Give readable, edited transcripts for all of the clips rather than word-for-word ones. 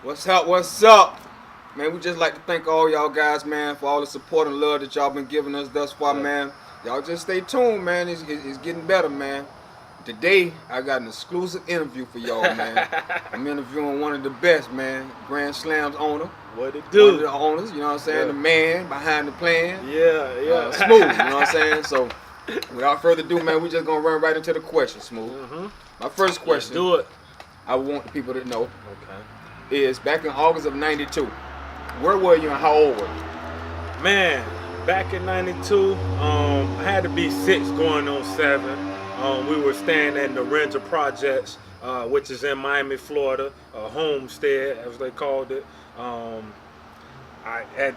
What's up? What's up? Man, we just like to thank all y'all guys, man, for all the support and love that y'all been giving us thus far, Yeah. man. Y'all just stay tuned, man. It's getting better, man. Today, I got an exclusive interview for y'all, man. I'm interviewing one of the best, man. GrandSlam's owner. What it One of do? the owners, you know what I'm saying? Yeah. The man behind the plan. Yeah. Smoove, you know what I'm saying? So, without further ado, man, we just gonna run right into the question, Smoove. Mm-hmm. My first Let's question, do it. I want the people to know, Okay. is back in August of '92. Where were you and how old were you? Man, back in '92, I had to be 6 going on 7. We were staying at the Ranger Projects, which is in Miami, Florida, a homestead, as they called it. At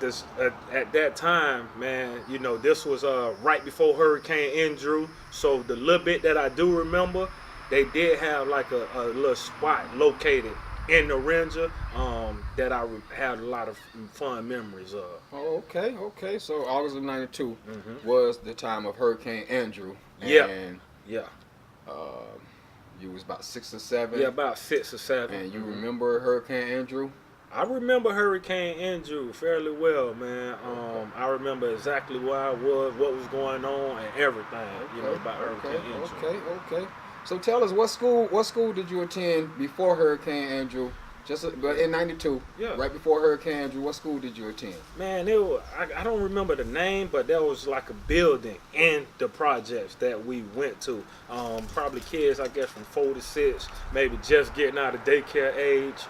that time, man, you know, this was right before Hurricane Andrew. So the little bit that I do remember, they did have like a little spot located in the Ranger that I had a lot of fun memories of. Oh, okay. So August of '92 Mm-hmm. was the time of Hurricane Andrew. Yeah. And Yeah, you was about 6 or 7. yeah, about 6 or 7. And you Mhm. remember Hurricane Andrew? I remember Hurricane Andrew fairly well, man. I remember exactly where I was, what was going on, and everything. You know about Hurricane Andrew. Okay. So tell us, what school did you attend before Hurricane Andrew? But in '92, Yeah. right before Hurricane Andrew, what school did you attend? Man, I don't remember the name, but there was like a building in the projects that we went to. Probably kids, I guess, from 4 to 6, maybe just getting out of daycare age.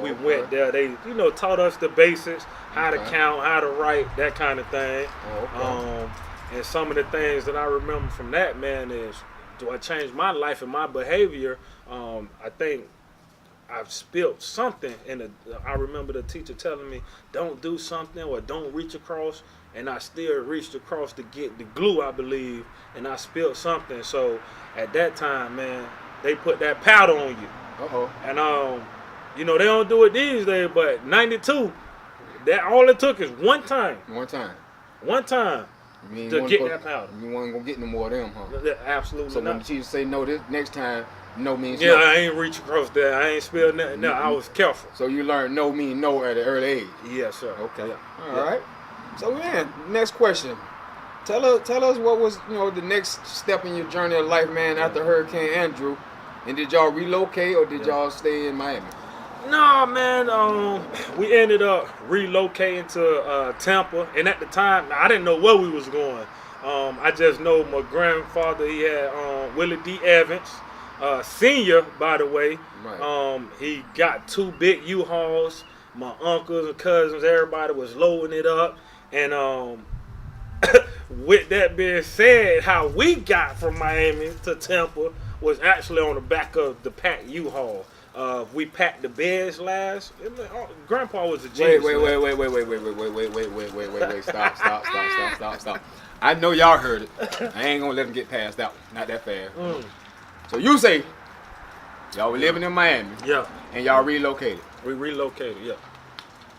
We Okay. went there. They, taught us the basics, how to Okay. count, how to write, that kind of thing. Oh, okay. And some of the things that I remember from that, man, is do I change my life and my behavior? I think I've spilled something I remember the teacher telling me, don't do something or don't reach across, and I still reached across to get the glue, I believe, and I spilled something. So at that time, man, they put that powder on you. Uh-oh. And they don't do it these days, but '92, that all it took is one time One time. You mean to you wasn't get supposed- that powder. You wasn't gonna get no more of them, huh? Absolutely So when the not. teacher say no this next time, no means Yeah, no. I ain't reach across there. I ain't spilled nothing. No, I was careful. So you learned no mean no at an early age. Yes, sir. Okay. Yeah. All right. So man, next question. Tell us what was the next step in your journey of life, man, after Hurricane Andrew, and did y'all relocate or did y'all stay in Miami? No, man. We ended up relocating to Tampa, and at the time, I didn't know where we was going. I just know my grandfather. He had Willie D. Evans, senior, by the way. Right. He got 2 big U-Hauls. My uncles and cousins, everybody was loading it up, and with that being said, how we got from Miami to Tampa was actually on the back of the packed U-Haul. We packed the beds last. Grandpa was a genius. Wait. Stop. I know y'all heard it. I ain't gonna let them get past that one. Not that fast. So you say y'all were living in Miami Yeah, and y'all relocated. we relocated. Yeah.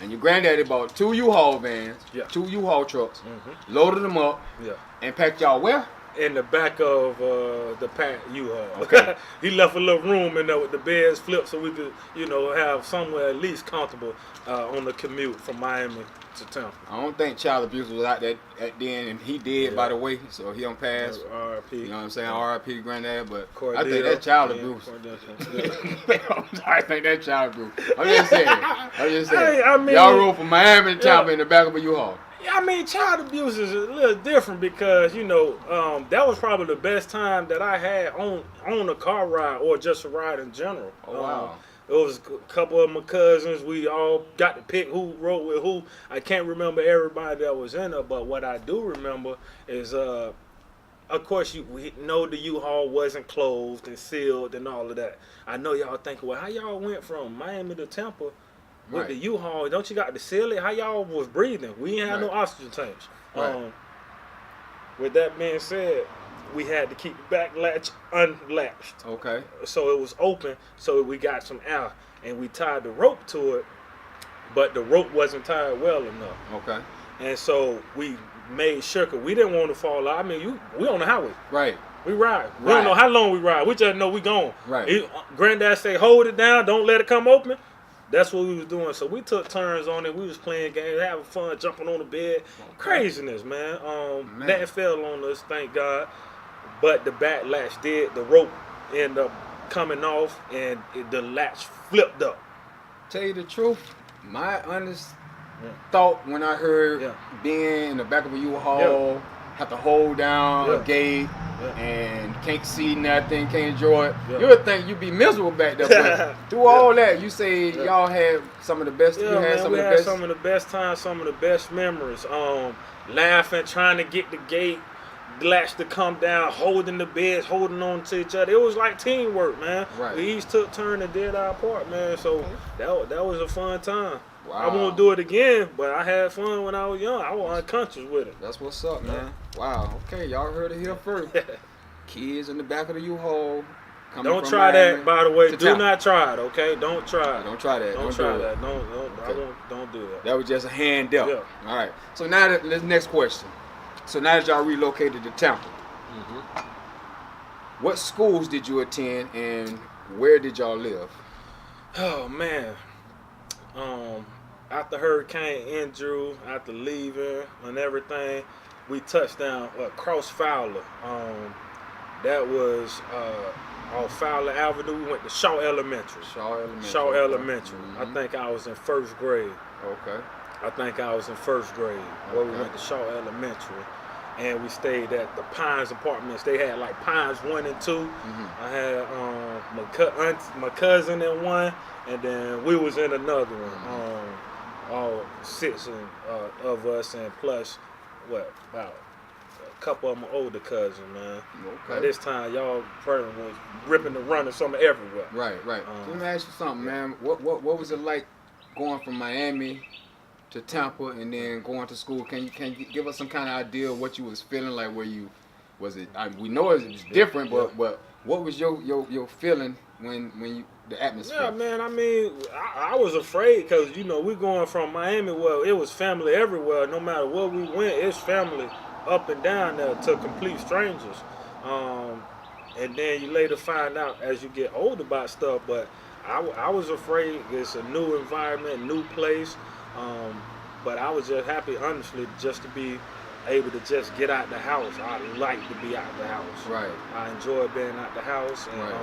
And your granddaddy bought 2 U-Haul vans, Yeah. 2 U-Haul trucks, Mhm. loaded them up, Yeah. and packed y'all where? In the back of the packed U-Haul. Okay. He left a little room in there with the beds flipped so we could, have somewhere at least comfortable on the commute from Miami to Tampa. I don't think child abuse was out there at then, and he did, Yeah. by the way, so he don't pass. R.I.P. You know what I'm saying? R.I.P. granddad, but I Cordell. think that's child Yeah, abuse. Cordell. I think that's child abuse. I'm just saying. I mean- y'all rode from Miami to Tampa Yeah. in the back of a U-Haul. I mean, child abuse is a little different because that was probably the best time that I had on a car ride or just a ride in general. Oh, wow. It was a couple of my cousins. We all got to pick who rode with who. I can't remember everybody that was in it, but what I do remember is, of course, we know the U-Haul wasn't closed and sealed and all of that. I know y'all thinking, well, how y'all went from Miami to Tampa with Right. the U-Haul? Don't you got to seal it? How y'all was breathing? We ain't had no Right. oxygen tanks. Right. With that being said, we had to keep the back latch unlatched. Okay. So it was open, so we got some air, and we tied the rope to it, but the rope wasn't tied well enough. Okay. And so we made sure, cause we didn't want to fall out. I mean, we on the highway. Right. We ride. We don't know how long we ride. We just know we gone. Right. Granddad say, hold it down. Don't let it come open. That's what we was doing. So we took turns on it. We was playing games, having fun, jumping on the bed. Craziness, man. Nothing fell on us, thank God. But the backlash did. The rope ended up coming off, and the latch flipped up. Tell you the truth, my honest thought when I heard being in the back of a U-Haul, have to hold down a gate, and can't see nothing, can't enjoy it. You would think you'd be miserable back there. But through all that, you say y'all had some of the best. Yeah, man, we had some of the best times, some of the best memories. Laughing, trying to get the gate latch to come down, holding the beds, holding on to each other. It was like teamwork, man. Right. We each took turn and did our part, man. So that was a fun time. Wow. I won't do it again, but I had fun when I was young. I was unconscious with it. That's what's up, man. Wow. Okay, y'all heard it here first. Kids in the back of the U-Haul. Don't try that, by the way. Do not try it, okay? Don't try it. Don't try that. Don't try that. Don't do that. That was just a hand up. Yeah. All right. So now this next question. So now that y'all relocated to Tampa, what schools did you attend and where did y'all live? Oh man. After Hurricane Andrew, after leaving and everything, we touched down across Fowler. That was on Fowler Avenue. We went to Shaw Elementary. Shaw Elementary. I think I was in first grade. Okay. I think I was in first grade where we went to Shaw Elementary. And we stayed at the Pines Apartments. They had like Pines 1 and 2. I had my cousin in one, and then we was in another one. All 6 of us, and plus, about a couple of my older cousins, man. Okay. By this time, y'all probably was ripping and running something everywhere. Right. Let me ask you something, man. What was it like going from Miami to Tampa and then going to school? Can you give us some kind of idea of what you was feeling like? We know it was different, but what was your feeling when you the atmosphere? Yeah, man. I mean, I was afraid because we going from Miami. Well, it was family everywhere. No matter where we went, it's family up and down there to complete strangers. And then you later find out as you get older about stuff. But I was afraid. It's a new environment, new place. But I was just happy, honestly, just to be able to just get out the house. I like to be out the house. Right. I enjoy being out the house and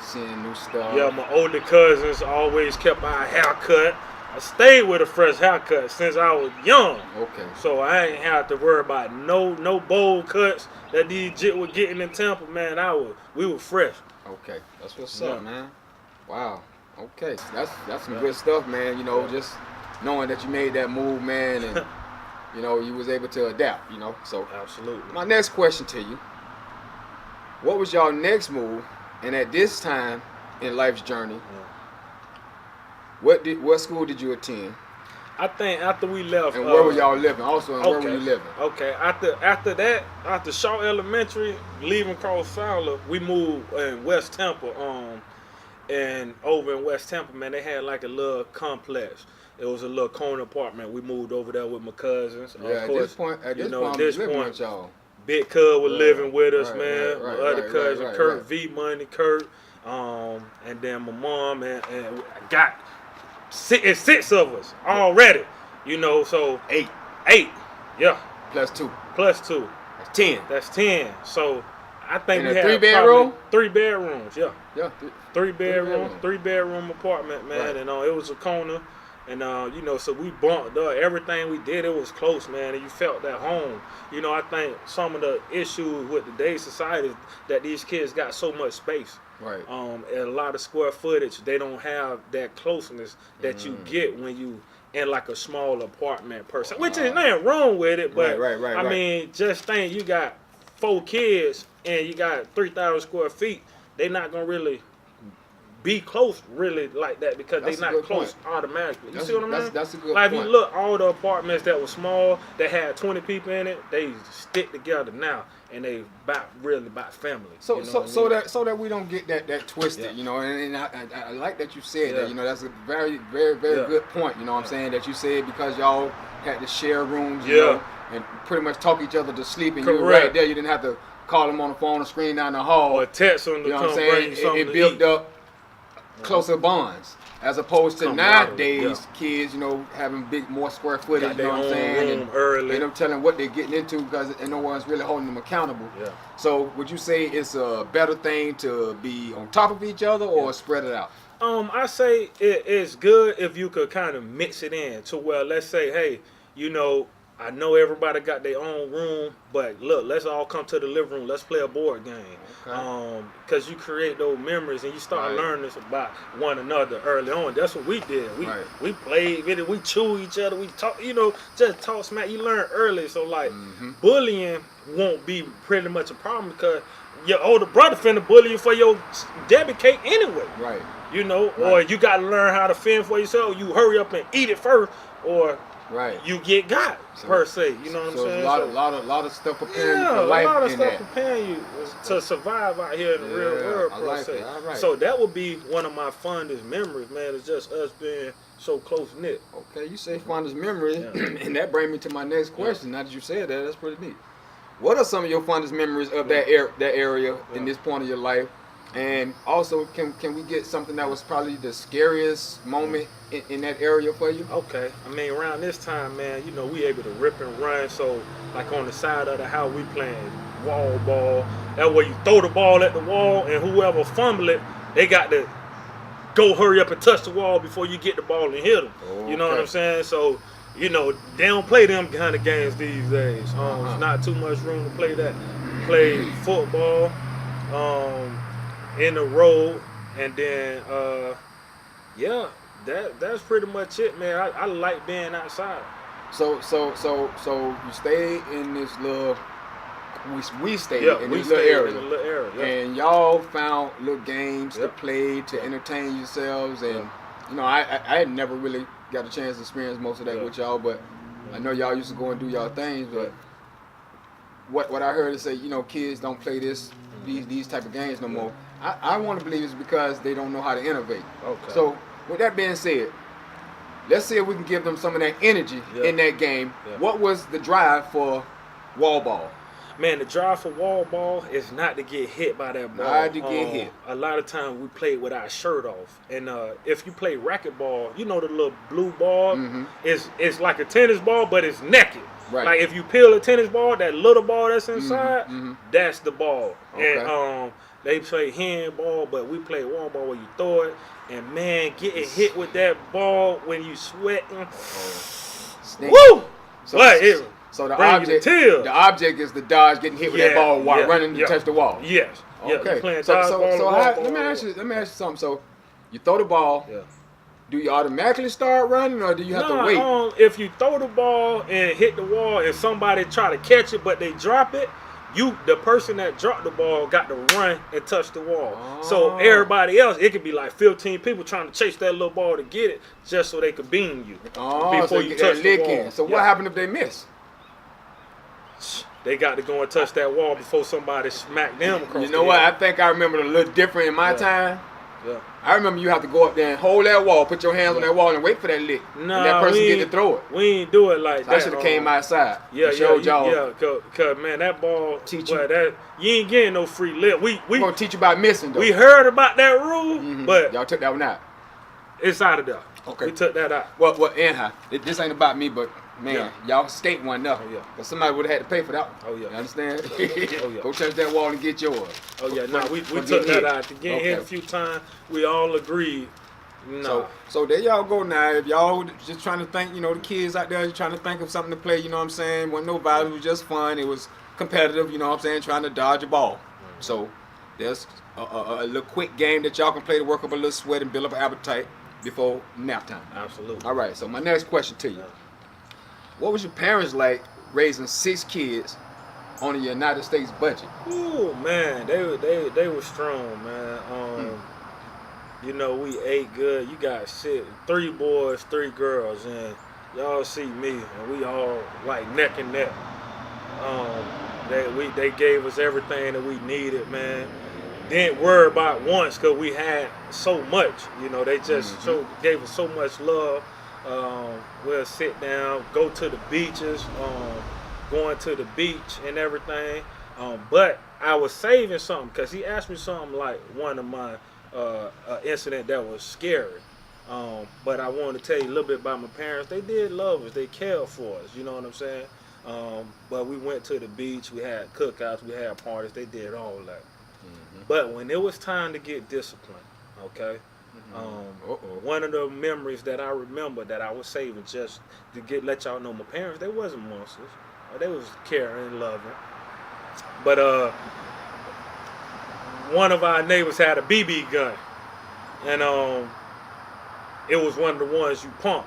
seeing new stuff. Yeah, my older cousins always kept my haircut. I stayed with a fresh haircut since I was young. Okay. So I ain't have to worry about no bowl cuts that these jit were getting in Tampa, man. We were fresh. Okay, that's what's up, man. Wow. Okay, that's some good stuff, man. Just knowing that you made that move, man, and you was able to adapt, So absolutely. My next question to you: what was y'all next move? And at this time in life's journey, what school did you attend? I think after we left, and where were y'all living? Also, and where were you living? Okay, after that, after Shaw Elementary, leaving Cross Fowler, we moved in West Tampa. And over in West Tampa, man, they had like a little complex. It was a little corner apartment. We moved over there with my cousins. Yeah, of course, at this point, y'all. Big Cub was living with us, man. My other cousin, Kurt, Vmoney, Kurt, and then my mom, and I got six of us already. So 8, yeah. Plus 2. That's 10. That's 10. So I think we had 3 bedroom? 3 bedrooms, yeah. Yeah. 3 bedroom apartment, man. Right. And it was a corner. And, so we bumped up. Everything we did, it was close, man. And you felt at home. I think some of the issues with today's society is that these kids got so much space. Right. And a lot of square footage. They don't have that closeness that you get when you in like a small apartment per se. Which is nothing wrong with it. But, I mean, just think you got 4 kids and you got 3,000 square feet. They not going to really be close really like that because they not close automatically. You see what I mean? That's a good point. If you look, all the apartments that were small, that had 20 people in it, they stick together now, and they about family. So that we don't get that twisted, and I like that you said that. That's a very very very good point. What I'm saying, that you said because y'all had to share rooms, and pretty much talk each other to sleep, and you were right there. You didn't have to call them on the phone or scream down the hall or text them to come bring you something it built up closer bonds. As opposed to nowadays, kids, you know, having more square footage, you know what I'm saying? And early. them telling what they're getting into because no one's really holding them accountable. Yeah. So would you say it's a better thing to be on top of each other or spread it out? I say it's good if you could kind of mix it in to where, let's say, hey, you know, I know everybody got their own room, but look, let's all come to the living room. Let's play a board game. Okay. Because you create those memories and you start learning about one another early on. That's what we did. We played with it. We chew each other. We talk, you know, just talk smack. You learn early. So, like, bullying won't be pretty much a problem because your older brother finna bully you for your debit cake anyway. Right. You know, or you got to learn how to fend for yourself. You hurry up and eat it first, or you get got per se. You know what I'm saying? A lot of stuff preparing you for life. A lot of stuff preparing you to survive out here in the real world per se. So that would be one of my fondest memories, man. It's just us being so close knit. Okay, you say fondest memory, and that brings me to my next question. Now that you said that, that's pretty neat. What are some of your fondest memories of that area in this point of your life? And also, can we get something that was probably the scariest moment in that area for you? Okay. I mean, around this time, man, you know, we able to rip and run. So, like on the side of the house, we playing wall ball. That way you throw the ball at the wall, and whoever fumble it, they got to go hurry up and touch the wall before you get the ball and hit them. Okay. You know what I'm saying? So, you know, they don't play them kind of games these days. There's not too much room to play that. Play football. In the road, and then that's pretty much it, man. I like being outside. So you stayed in this little we stayed in this little area, and y'all found little games to play to entertain yourselves, and you know I had never really got a chance to experience most of that with y'all, but I know y'all used to go and do y'all things, but what I heard is say, you know, kids don't play these type of games no more. I want to believe it's because they don't know how to innovate. Okay. So with that being said, let's see if we can give them some of that energy in that game. What was the drive for wall ball? Man, the drive for wall ball is not to get hit by that ball. Not to get hit. A lot of times we played with our shirt off. And if you play racquetball, you know the little blue ball? It's like a tennis ball, but it's naked. Right. Like if you peel a tennis ball, that little ball that's inside, that's the ball. Okay. And they play handball, but we play wall ball where you throw it. And man, getting hit with that ball when you sweating. Woo! So the object is the dodge getting hit with that ball while running to touch the wall. Yes. Okay. Playing let me ask you something. So you throw the ball. Yeah. Do you automatically start running, or do you have to wait? If you throw the ball and hit the wall, and somebody try to catch it, but they drop it, the person that dropped the ball got to run and touch the wall. So everybody else, it could be like 15 people trying to chase that little ball to get it, just so they could beam you before you touch the wall. So what happened if they miss? They got to go and touch that wall before somebody smack them across. You know what? I think I remember it a little different in my time. Yeah. I remember you have to go up there and hold that wall, put your hands on that wall, and wait for that lick. And that person get to throw it. We ain't do it like that. I should have came outside. Showed y'all. Cause man, that ball teach you. You ain't getting no free lick. We gonna teach you about missing though. We heard about that rule, but y'all took that one out. It's out of there. Okay. We took that out. Well, anyhow, this ain't about me, but man, y'all skate one up. Cause somebody would have had to pay for that one. You understand? Go touch that wall and get yours. We took that out. To get hit a few times, we all agreed. So there y'all go now. If y'all just trying to think, you know, the kids out there, trying to think of something to play, you know what I'm saying? Wasn't no violence, it was just fun. It was competitive, you know what I'm saying? Trying to dodge a ball. So there's a little quick game that y'all can play to work up a little sweat and build up an appetite before nap time. Absolutely. All right, so my next question to you. What was your parents like raising 6 kids on a United States budget? Ooh, man, they were strong, man. You know, we ate good. You got 3 boys, 3 girls, and y'all see me, and we all like neck and neck. They gave us everything that we needed, man. Didn't worry about once because we had so much. You know, they just gave us so much love. We'll sit down, go to the beaches, going to the beach and everything. But I was saving something because he asked me something like one of my incident that was scary. But I want to tell you a little bit about my parents. They did love us. They cared for us. You know what I'm saying? But we went to the beach. We had cookouts. We had parties. They did all that. Mm-hmm. But when it was time to get disciplined, okay, one of the memories that I remember that I was saving just to let y'all know my parents, they wasn't monsters. They was caring and loving. But one of our neighbors had a BB gun. And it was one of the ones you pump.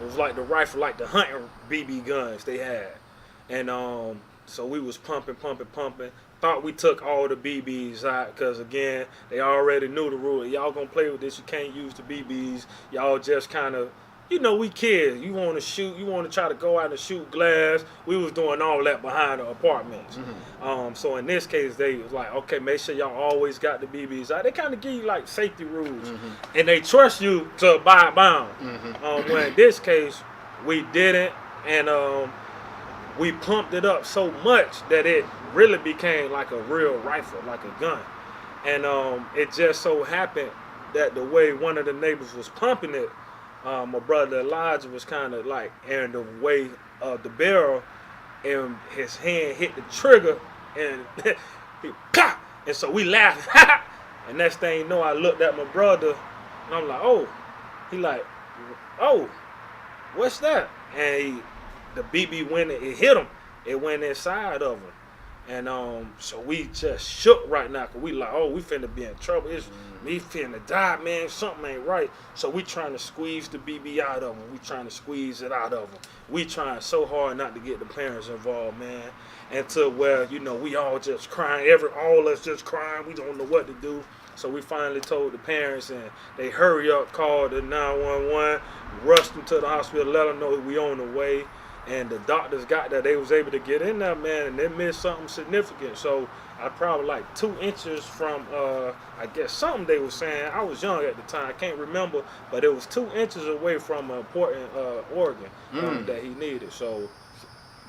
It was like the rifle, like the hunting BB guns they had. And so we was pumping. Thought we took all the BBs out because, again, they already knew the rule. Y'all gonna play with this, you can't use the BBs. Y'all just kind of, you know, we kids. You want to shoot, you want to try to go out and shoot glass. We was doing all that behind the apartments. Mm-hmm. So in this case, they was like, okay, make sure y'all always got the BBs out. They kind of give you like safety rules. Mm-hmm. And they trust you to abide by them. Mm-hmm. When in this case, we didn't. And we pumped it up so much that it really became like a real rifle, like a gun. And it just so happened that the way one of the neighbors was pumping it, my brother Elijah was kind of like in the way of the barrel, and his hand hit the trigger, and he pop, and so we laughed. And next thing you know, I looked at my brother, and I'm like, oh, he like, oh, what's that? And the BB went, it hit him. It went inside of him. And so we just shook right now, because we like, oh, we finna be in trouble. It's me finna die, man. Something ain't right. So we trying to squeeze the BB out of him. We trying to squeeze it out of him. We trying so hard not to get the parents involved, man. And to where, you know, we all just crying. All of us just crying. We don't know what to do. So we finally told the parents, and they hurry up, called the 911, rushed them to the hospital, let them know we on the way. And the doctors got that. They was able to get in there, man, and they missed something significant. So I probably like 2 inches from, I guess something they were saying. I was young at the time. I can't remember. But it was 2 inches away from an important organ that he needed. So,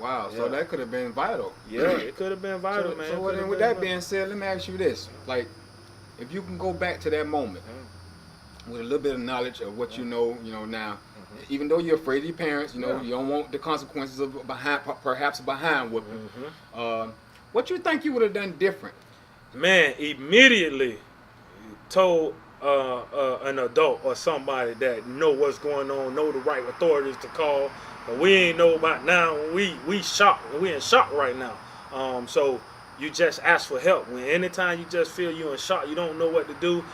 wow. Yeah. So that could have been vital. Yeah, it could have been vital, man. So then with that being said, let me ask you this. Like, if you can go back to that moment with a little bit of knowledge of what you know now, even though you're afraid of your parents, you know, you don't want the consequences of perhaps behind whooping. What you think you would have done different? Man, immediately told an adult or somebody that know what's going on, know the right authorities to call. But we ain't know about now. We shocked. We in shock right now. So you just ask for help. Anytime you just feel you in shock, you don't know what to do,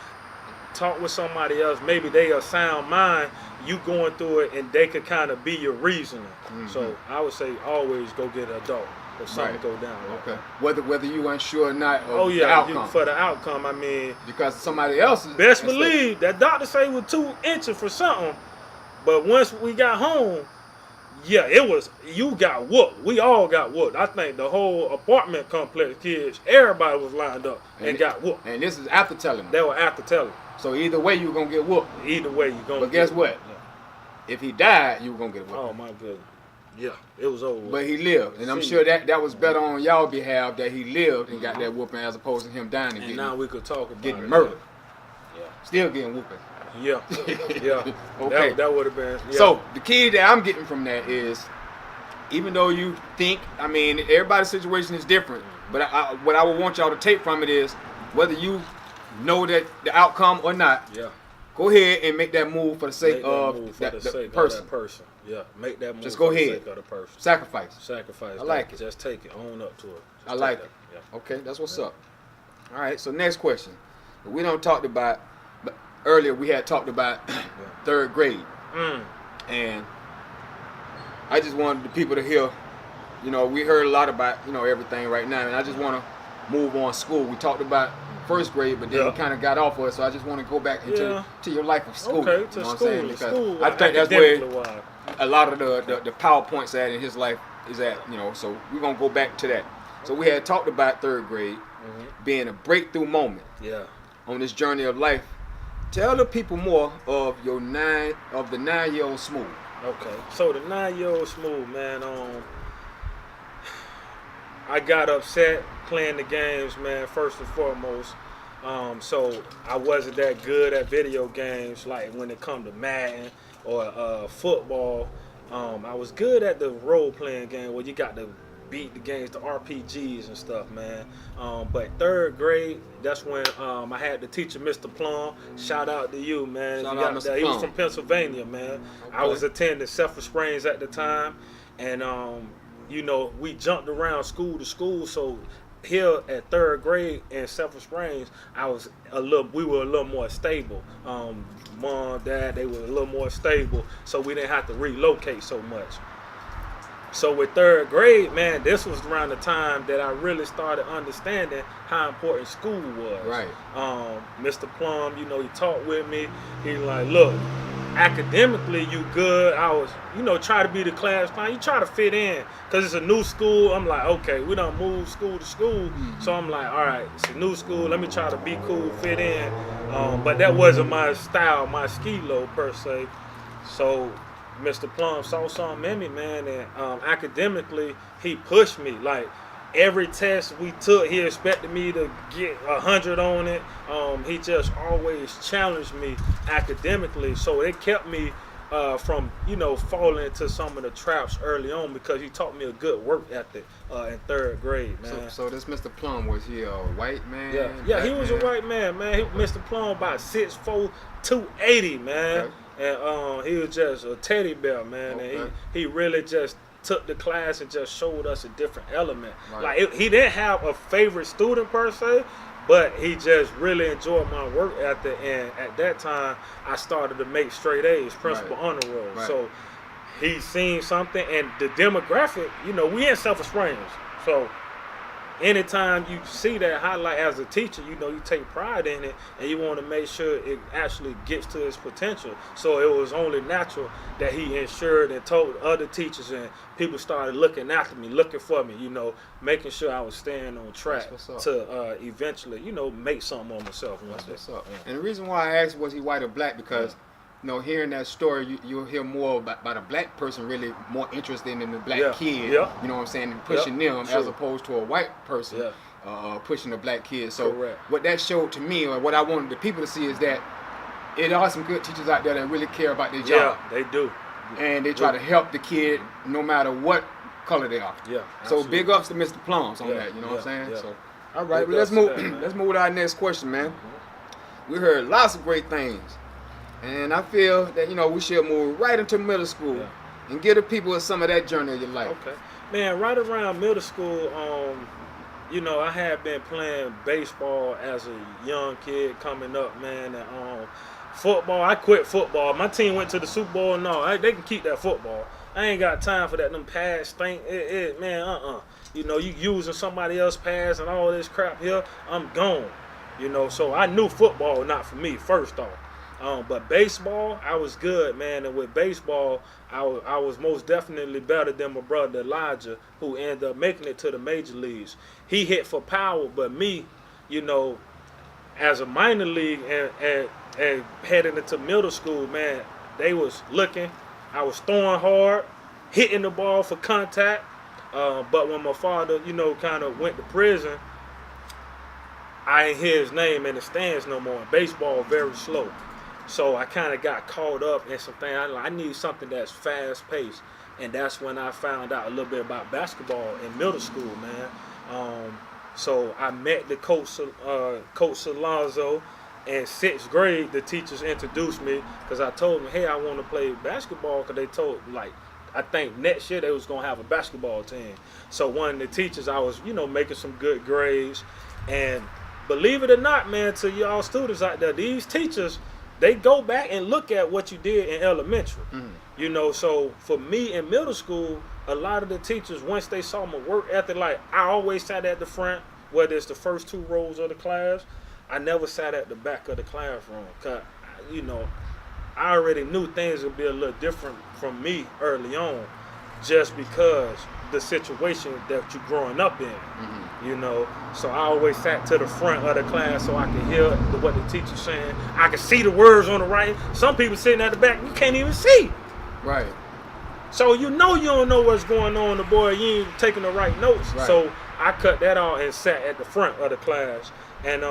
talk with somebody else. Maybe they a sound mind. You going through it, and they could kind of be your reasoning. So I would say always go get an adult if something go down. Okay. Whether you unsure or not. The outcome. For the outcome. I mean, because somebody else is. Best believe that doctor say it was 2 inches for something, but once we got home, yeah, it was. You got whooped. We all got whooped. I think the whole apartment complex kids, everybody was lined up and got whooped. And this is after telling them. They were after telling. So either way, you were gonna get whooped. Either way, you gonna. But guess what? If he died, you were gonna get whooped. Oh my goodness. Yeah, it was over. But he lived, and I'm sure that was better on y'all behalf that he lived and got that whooping as opposed to him dying and now we could talk about getting murdered. Yeah. Still getting whooping. Yeah. Yeah. Okay. That would have been. Yeah. So the key that I'm getting from that is, even though you think, I mean, everybody's situation is different, but what I would want y'all to take from it is, whether you know that the outcome or not, go ahead and make that move for the sake of that person. Yeah, make that move. Just go ahead. For the sake of the person. Sacrifice. I like it. Just take it. Own up to it. I like it. Yeah. Okay, that's what's up. All right. So next question. We don't talked about, but earlier we had talked about 3rd grade, and I just wanted the people to hear. You know, we heard a lot about everything right now, and I just want to move on school. We talked about 1st grade, but then we kind of got off of it, so I just want to go back into to your life of school. Okay, to you know school. What I'm saying? Because I think that's where a lot of the PowerPoints at in his life is at. So we're gonna go back to that. So we had talked about 3rd grade being a breakthrough moment. Yeah. On this journey of life. Tell the people more of the 9-year-old Smoove. Okay. So the 9-year-old Smoove, man. I got upset playing the games, man. First and foremost, So I wasn't that good at video games, like when it come to Madden or football. I was good at the role-playing game where you got to beat the games, the RPGs and stuff, man. But third grade, that's when I had the teacher, Mr. Plum. Shout out to you, man. Shout out, Mr. He was Plum. from Pennsylvania, man. Okay. I was attending Sulphur Springs at the time, and you know, we jumped around school to school. So here at third grade in Sulphur Springs, we were a little more stable. Mom, dad, they were a little more stable, so we didn't have to relocate so much. So with third grade, man, this was around the time that I really started understanding how important school was. Right. Mr. Plum, you know, he talked with me. He like, look, academically you good. I was, you know, try to be the class clown. You try to fit in because it's a new school. I'm like, okay, we done moved school to school. Mm-hmm. So I'm like, all right, it's a new school. Let me try to be cool, fit in. But that wasn't my style, my skilo per se. So Mr. Plum saw something in me, man, and academically he pushed me. Like every test we took, he expected me to get 100 on it. He just always challenged me academically, so it kept me from, you know, falling into some of the traps early on because he taught me a good work ethic in third grade, man. So this Mr. Plum, was he a white man? Yeah, he was a white man, man. Mr. Plum about 6'4", 280, man. Okay. And he was just a teddy bear, man. Okay. And he really just took the class and just showed us a different element. Right. Like he didn't have a favorite student per se, but he just really enjoyed my work ethic. And at that time, I started to make straight A's, principal honor roll. Right. So he seen something, and the demographic, you know, we in Sulphur Springs, so anytime you see that highlight as a teacher, you know, you take pride in it and you want to make sure it actually gets to its potential. So it was only natural that he ensured and told other teachers, and people started looking after me, looking for me, you know, making sure I was staying on track to eventually, you know, make something on myself. That's what's up. And the reason why I asked was he white or black, because you know, hearing that story, you'll hear more about a black person really more interested in the black kid, you know what I'm saying, and pushing them as opposed to a white person pushing a black kid. So what that showed to me, or what I wanted the people to see, is that it are some good teachers out there that really care about their job. Yeah, they do. And they try to help the kid no matter what color they are. Yeah. So big ups to Mr. Plums on that, you know what I'm saying? So, all right, well, let's move to our next question, man. We heard lots of great things. And I feel that, you know, we should move right into middle school and give the people some of that journey of your life. Okay. Man, right around middle school, you know, I had been playing baseball as a young kid coming up, man. And football, I quit football. My team went to the Super Bowl. No, they can keep that football. I ain't got time for that. Them pass thing, man, You know, you using somebody else's pass and all this crap here, I'm gone. You know, so I knew football not for me, first off. But baseball, I was good, man. And with baseball, I was most definitely better than my brother Elijah, who ended up making it to the major leagues. He hit for power, but me, you know, as a minor league and heading into middle school, man, they was looking. I was throwing hard, hitting the ball for contact. But when my father, you know, kind of went to prison, I ain't hear his name in the stands no more. Baseball very slow. So I kind of got caught up in something. I need something that's fast-paced. And that's when I found out a little bit about basketball in middle school, man. So I met the Coach Salonzo in 6th grade. The teachers introduced me because I told them, hey, I want to play basketball, because they told, like, I think next year they was going to have a basketball team. So one of the teachers, I was, you know, making some good grades. And believe it or not, man, to y'all students out there, these teachers, they go back and look at what you did in elementary. You know, so for me in middle school, a lot of the teachers, once they saw my work ethic, like I always sat at the front, whether it's the first 2 rows of the class. I never sat at the back of the classroom, because, you know, I already knew things would be a little different from me early on, just because the situation that you're growing up in, you know. So I always sat to the front of the class so I could hear what the teacher's saying. I could see the words on the right. Some people sitting at the back, you can't even see. Right. So you know you don't know what's going on, the boy, you ain't taking the right notes. Right. So I cut that out and sat at the front of the class. And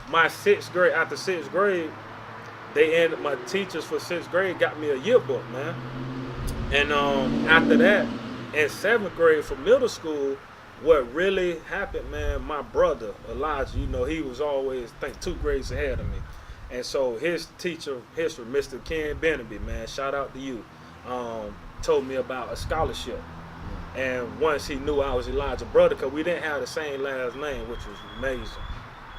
my 6th grade, after 6th grade, my teachers for 6th grade got me a yearbook, man. And after that, in 7th grade for middle school, what really happened, man, my brother, Elijah, you know, he was always, I think, 2 grades ahead of me. And so his teacher, history, Mr. Ken Beneby, man, shout out to you, told me about a scholarship. And once he knew I was Elijah's brother, because we didn't have the same last name, which was amazing.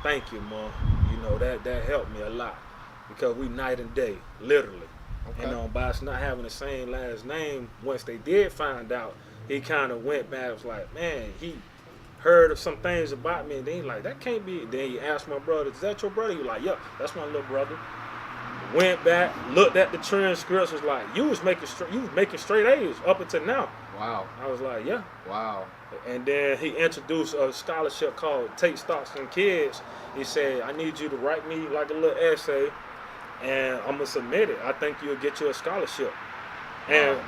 Thank you, Mom. You know, that helped me a lot, because we night and day, literally. Okay. And by us not having the same last name, once they did find out, he kind of went back, was like, man, he heard of some things about me, and then he like, that can't be. Then he asked my brother, is that your brother? He was like, yeah, that's my little brother. Went back, looked at the transcripts, was like, you was making straight A's up until now. Wow. I was like, yeah. Wow. And then he introduced a scholarship called Take Stocks in Kids. He said, I need you to write me like a little essay, and I'm going to submit it. I think you'll get you a scholarship. And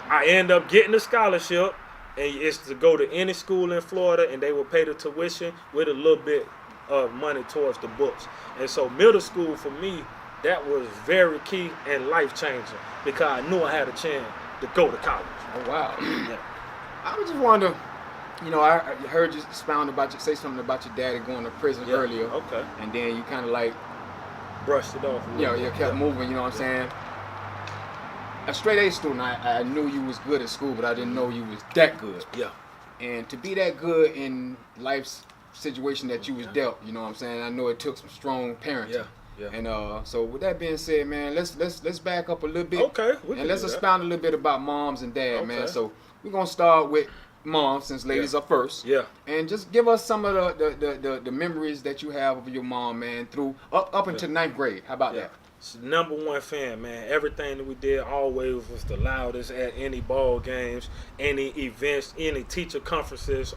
I end up getting a scholarship, and it's to go to any school in Florida, and they will pay the tuition with a little bit of money towards the books. And so middle school for me, that was very key and life-changing, because I knew I had a chance to go to college. Oh, wow. Yeah. I was just wondering, you know, I heard you say something about your daddy going to prison earlier. Okay. And then you kind of like brushed it off. You kept moving, you know what I'm saying? A straight A student, I knew you was good at school, but I didn't know you was that good. Yeah. And to be that good in life's situation that you was dealt, you know what I'm saying? I know it took some strong parenting. Yeah. Yeah. And so with that being said, man, let's back up a little bit. Okay. And let's expound a little bit about moms and dad, man. So we're gonna start with mom, since ladies are first. Yeah. And just give us some of the memories that you have of your mom, man, through up until 9th grade. How about that? Number one fan, man. Everything that we did always was the loudest at any ball games, any events, any teacher conferences.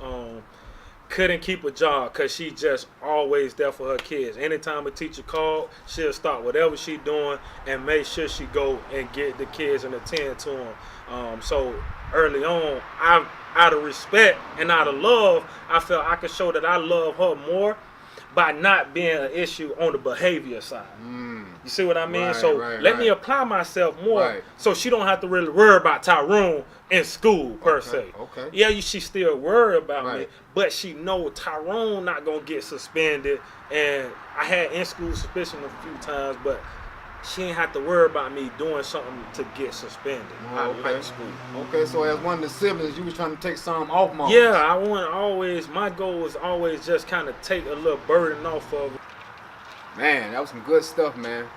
Couldn't keep a job, because she just always there for her kids. Anytime a teacher called, she'll stop whatever she doing and make sure she go and get the kids and attend to them. So early on, out of respect and out of love, I felt I could show that I love her more by not being an issue on the behavior side. You see what I mean? Let me apply myself more, so she don't have to really worry about Tyrone in school per se. Okay. Yeah, she still worry about me, but she know Tyrone not gonna get suspended. And I had in-school suspicion a few times, but she ain't have to worry about me doing something to get suspended. Okay. School. Okay, so as one of the siblings, you was trying to take some off mom. Yeah, my goal was always just kind of take a little burden off of her. Man, that was some good stuff, man.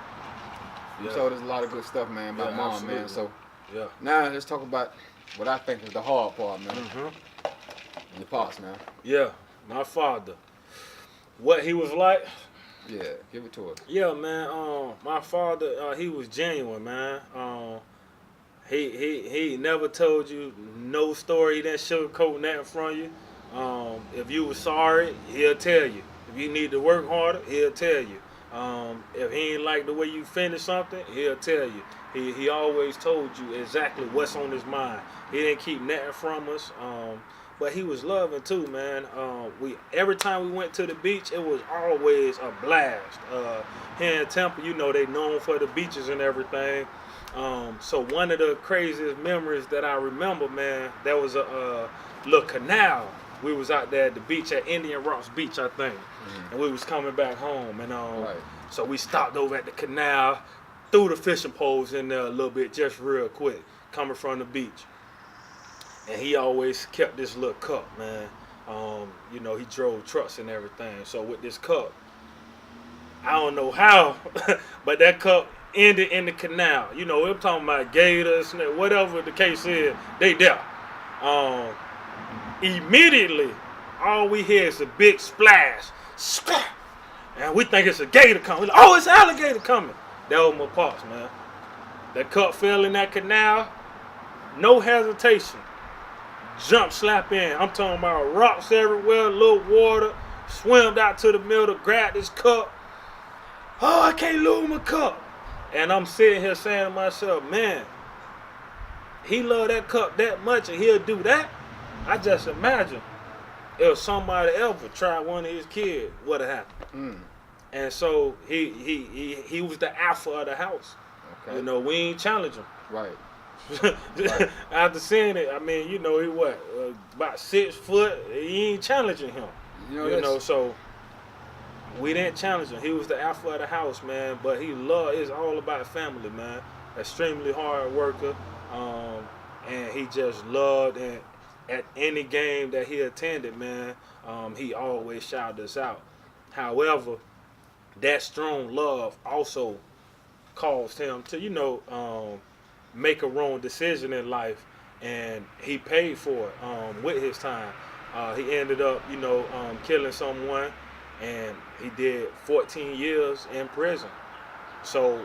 You told us a lot of good stuff, man, about mom, absolutely. Man. So now let's talk about what I think is the hard part, man. Your pops, man. Yeah, my father. What he was like? Yeah, give it to us. Yeah, man. My father, he was genuine, man. He never told you no story. He didn't sugarcoat nothing from you. If you were sorry, he'll tell you. If you need to work harder, he'll tell you. If he ain't like the way you finish something, he'll tell you. He always told you exactly what's on his mind. He didn't keep nothing from us. But he was loving too, man. Every time we went to the beach, it was always a blast. Here in Temple, you know, they known for the beaches and everything. So one of the craziest memories that I remember, man, there was a little canal. We was out there at the beach at Indian Rocks Beach, I think. And we was coming back home. And so we stopped over at the canal, threw the fishing poles in there a little bit, just real quick, coming from the beach. And he always kept this little cup, man. You know, he drove trucks and everything. So with this cup, I don't know how, but that cup ended in the canal. You know, we're talking about gators, whatever the case is, they there. Immediately, all we hear is a big splash. And we think it's a gator coming. Like, oh, it's an alligator coming. That was my pops, man. That cup fell in that canal, no hesitation. Jump slap in. I'm talking about rocks everywhere, little water. Swimmed out to the middle, grabbed this cup. Oh, I can't lose my cup. And I'm sitting here saying to myself, man, he love that cup that much and he'll do that. I just imagine if somebody ever tried one of his kids, what'd have happened. And so he was the alpha of the house. Okay. You know, we ain't challenge him. Right. Right. After seeing it, I mean, you know, he what, about 6 foot. He ain't challenging him. You know, so we didn't challenge him. He was the alpha of the house, man. But he loved. It's all about family, man. Extremely hard worker, and he just loved. And at any game that he attended, man, he always shouted us out. However, that strong love also caused him to, you know, make a wrong decision in life, and he paid for it with his time. He ended up, you know, killing someone, and he did 14 years in prison. So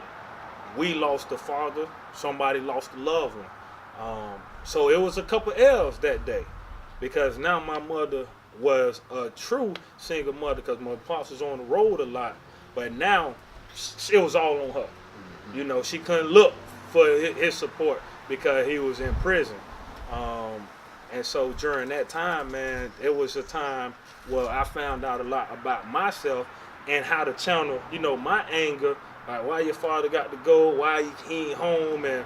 we lost a father, somebody lost a loved one. So it was a couple L's that day, because now my mother was a true single mother, because my pops was on the road a lot, but now it was all on her. Mm-hmm. You know, she couldn't look for his support because he was in prison. And so during that time, man, it was a time where I found out a lot about myself and how to channel, you know, my anger, like why your father got to go, why he ain't home, and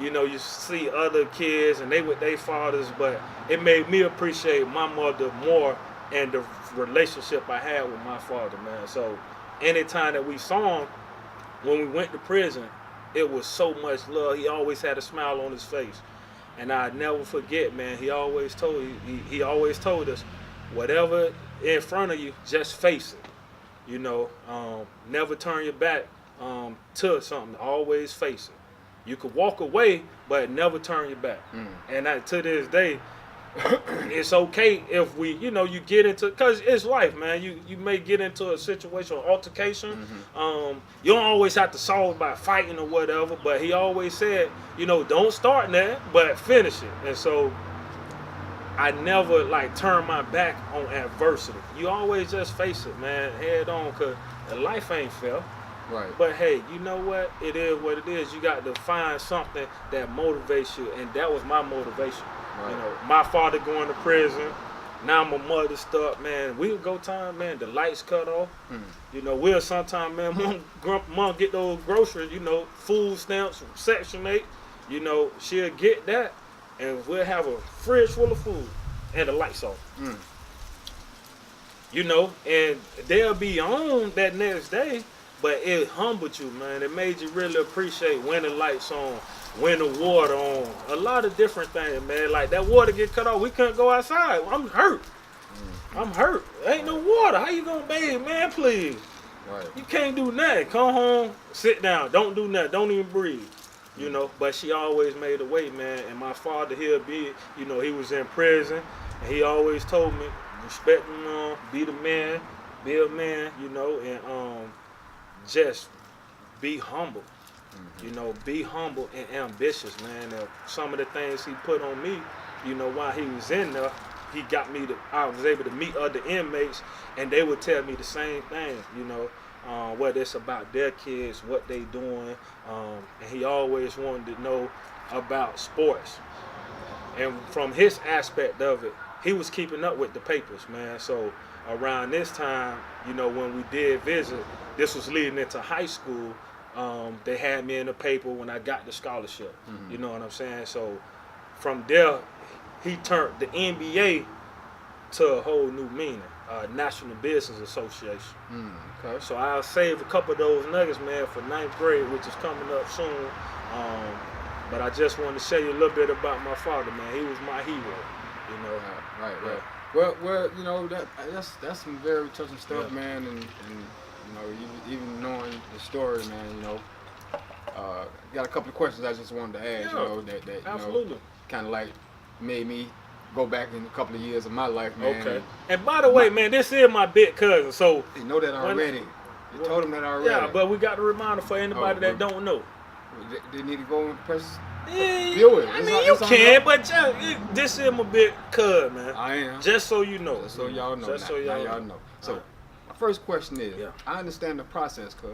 you know, you see other kids and they with their fathers, but it made me appreciate my mother more and the relationship I had with my father, man. So anytime that we saw him, when we went to prison, it was so much love. He always had a smile on his face. And I never forget, man, he always told us, whatever in front of you, just face it. You know, never turn your back to something. Always face it. You could walk away, but never turn your back. And to this day, it's okay if we, you know, you get into, because it's life, man. You may get into a situation or altercation. You don't always have to solve by fighting or whatever, but he always said, you know, don't start that, but finish it. And so I never like turn my back on adversity. You always just face it, man, head on, because life ain't fair. Right. But hey, you know what? It is what it is. You got to find something that motivates you, and that was my motivation. Right. You know, my father going to prison. Now my mother stuck, man. We'll go time, man. The lights cut off. You know, we'll sometime, man. Mom get those groceries. You know, food stamps, Section 8. You know, she'll get that, and we'll have a fridge full of food, and the lights off. You know, and they'll be on that next day. But it humbled you, man. It made you really appreciate when the lights on, when the water on. A lot of different things, man. Like that water get cut off, we couldn't go outside. I'm hurt. I'm hurt. Ain't no water. How you gonna bathe, man? Please. Right. You can't do nothing. Come home, sit down. Don't do nothing. Don't even breathe. You know. But she always made a way, man. And my father, he'll be, you know, he was in prison, and he always told me, respect the mom, be the man, be a man, you know, and just be humble. You know, be humble and ambitious, man. Some of the things he put on me, you know, while he was in there, he got me to, I was able to meet other inmates, and they would tell me the same thing, you know, whether it's about their kids, what they doing, and he always wanted to know about sports. And from his aspect of it, he was keeping up with the papers, man. So around this time, you know, when we did visit, this was leading into high school, they had me in the paper when I got the scholarship. You know what I'm saying? So from there, he turned the NBA to a whole new meaning, National Business Association. Okay. So I'll save a couple of those nuggets, man, for 9th grade, which is coming up soon. But I just wanted to show you a little bit about my father, man. He was my hero, you know. Right. Well, you know, that's some very touching stuff, man, and you know, even knowing the story, man, you know, got a couple of questions I just wanted to ask, you know, that you know, kind of like made me go back in a couple of years of my life, man. Okay. And by the way, man, this is my big cousin, so you know that already. You told him that already. Yeah, but we got a reminder for anybody that don't know. They need to go and press. View it. I mean, you can, but this is my big cuz, man. I am. Just so you know. Just so y'all know. Just so y'all know. So, my first question is, I understand the process, cuz.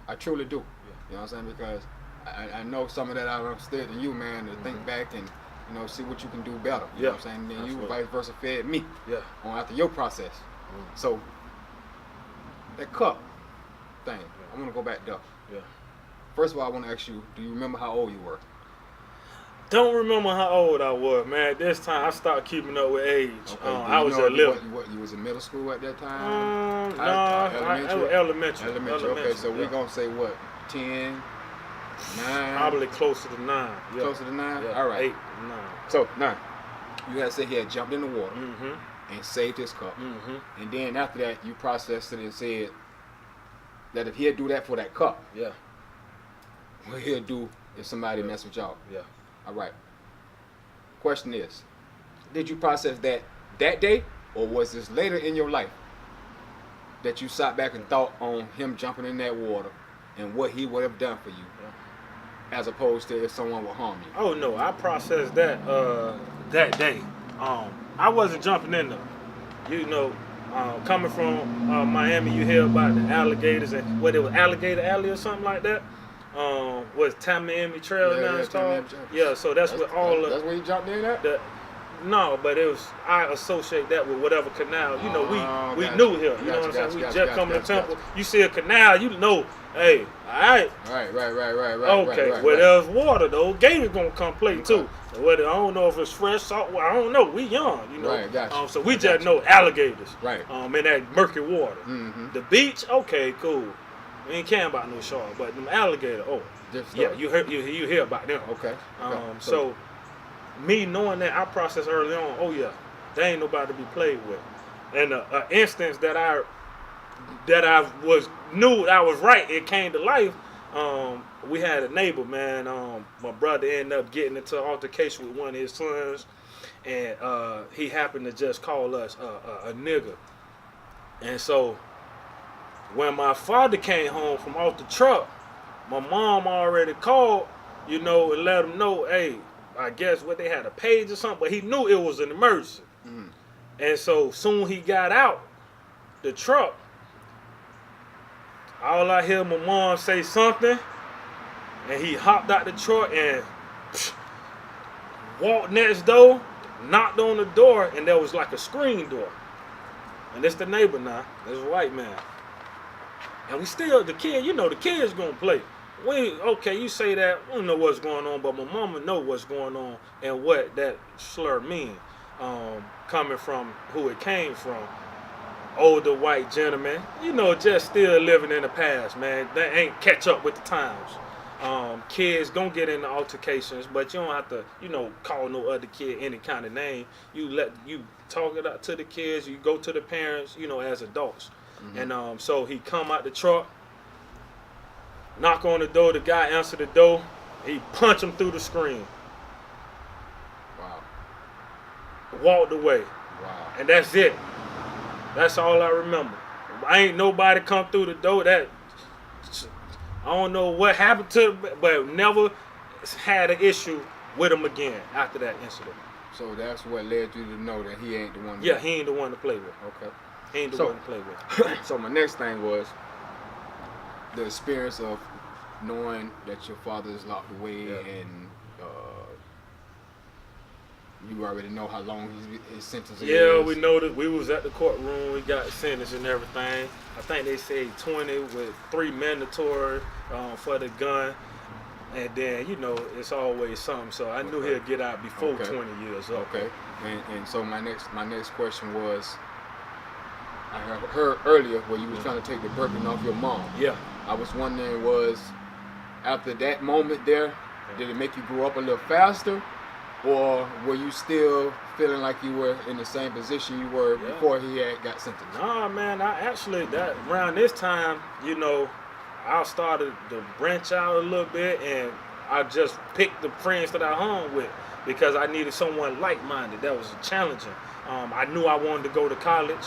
I truly do. You know what I'm saying? Because I know some of that I understood in you, man, to think back and, you know, see what you can do better. You know what I'm saying? And then you vice versa fed me on after your process. So, that cup, thing. I want to go back there. Yeah. First of all, I want to ask you, do you remember how old you were? Don't remember how old I was, man. This time I started keeping up with age. Okay. I was at 11. You was in middle school at that time? Elementary. Elementary. Okay, so we're going to say what? 10, 9? Probably closer to 9. Yeah. Closer to 9? Yeah. All right. 8, 9. So, 9. You had to say he had jumped in the water Mm-hmm. and saved his cup. Mm-hmm. And then after that, you processed it and said that if he'd do that for that cup, Yeah. what he'll do if somebody mess with y'all. Yeah. All right. Question is, did you process that day, or was this later in your life that you sat back and thought on him jumping in that water and what he would have done for you, as opposed to if someone would harm you? Oh no, I processed that that day. I wasn't jumping in there. You know, coming from Miami, you hear about the alligators and what it was, Alligator Alley or something like that. Was Tamiami Trail now it's called? Yeah, so that's what all that's where you jumped in at? No, but it was, I associate that with whatever canal. You know, we gotcha. new here. You know what I'm saying? We just coming to Temple. You see a canal, you know, hey, all right. Right. Okay, right. There's water though, gators gonna come play too. So whether I don't know if it's fresh, salt, I don't know. We young, you know. Right, gotcha. So we just know alligators. Right. In that murky water. Mm-hmm. The beach, okay, cool. We ain't caring about no shark, but them alligator, yeah, you hear about them. Okay. So me knowing that, I processed early on. Oh yeah, they ain't nobody to be played with. And an instance that I knew I was right, it came to life. We had a neighbor, man. My brother ended up getting into an altercation with one of his sons, and he happened to just call us a nigger. And so when my father came home from off the truck, my mom already called, you know, and let him know, hey, I guess what they had a page or something, but he knew it was an emergency. Mm. And so soon he got out the truck, all I hear my mom say something, and he hopped out the truck and walked next door, knocked on the door, and there was like a screen door. And it's the neighbor now, this white man. And we still, the kid, you know, the kid's gonna play. Okay, you say that, we don't know what's going on, but my mama know what's going on and what that slur mean. Coming from who it came from. Older white gentleman, you know, just still living in the past, man. They ain't catch up with the times. Kids gonna get into altercations, but you don't have to, you know, call no other kid any kind of name. You talk it out to the kids, you go to the parents, you know, as adults. Mm-hmm. And so he come out the truck, knock on the door, the guy answer the door, he punch him through the screen. Wow. Walked away. Wow. And that's it. That's all I remember. Ain't nobody come through the door. That I don't know what happened to him, but never had an issue with him again after that incident. So that's what led you to know that he ain't the one. He ain't the one to play with. Okay. He ain't the one to play with. So my next thing was the experience of knowing that your father is locked away and you already know how long his sentence is. Yeah, we know that. We was at the courtroom. We got sentenced and everything. I think they say 20 with 3 mandatory for the gun. And then, you know, it's always something. So I knew he'd get out before 20 years up. Okay. And so my next question was, I heard earlier where you was trying to take the burden off your mom. Yeah. I was wondering, was after that moment there, did it make you grow up a little faster? Or were you still feeling like you were in the same position you were before he had got sentenced? Nah, man, I actually, that around this time, you know, I started to branch out a little bit, and I just picked the friends that I hung with because I needed someone like-minded. That was challenging. I knew I wanted to go to college.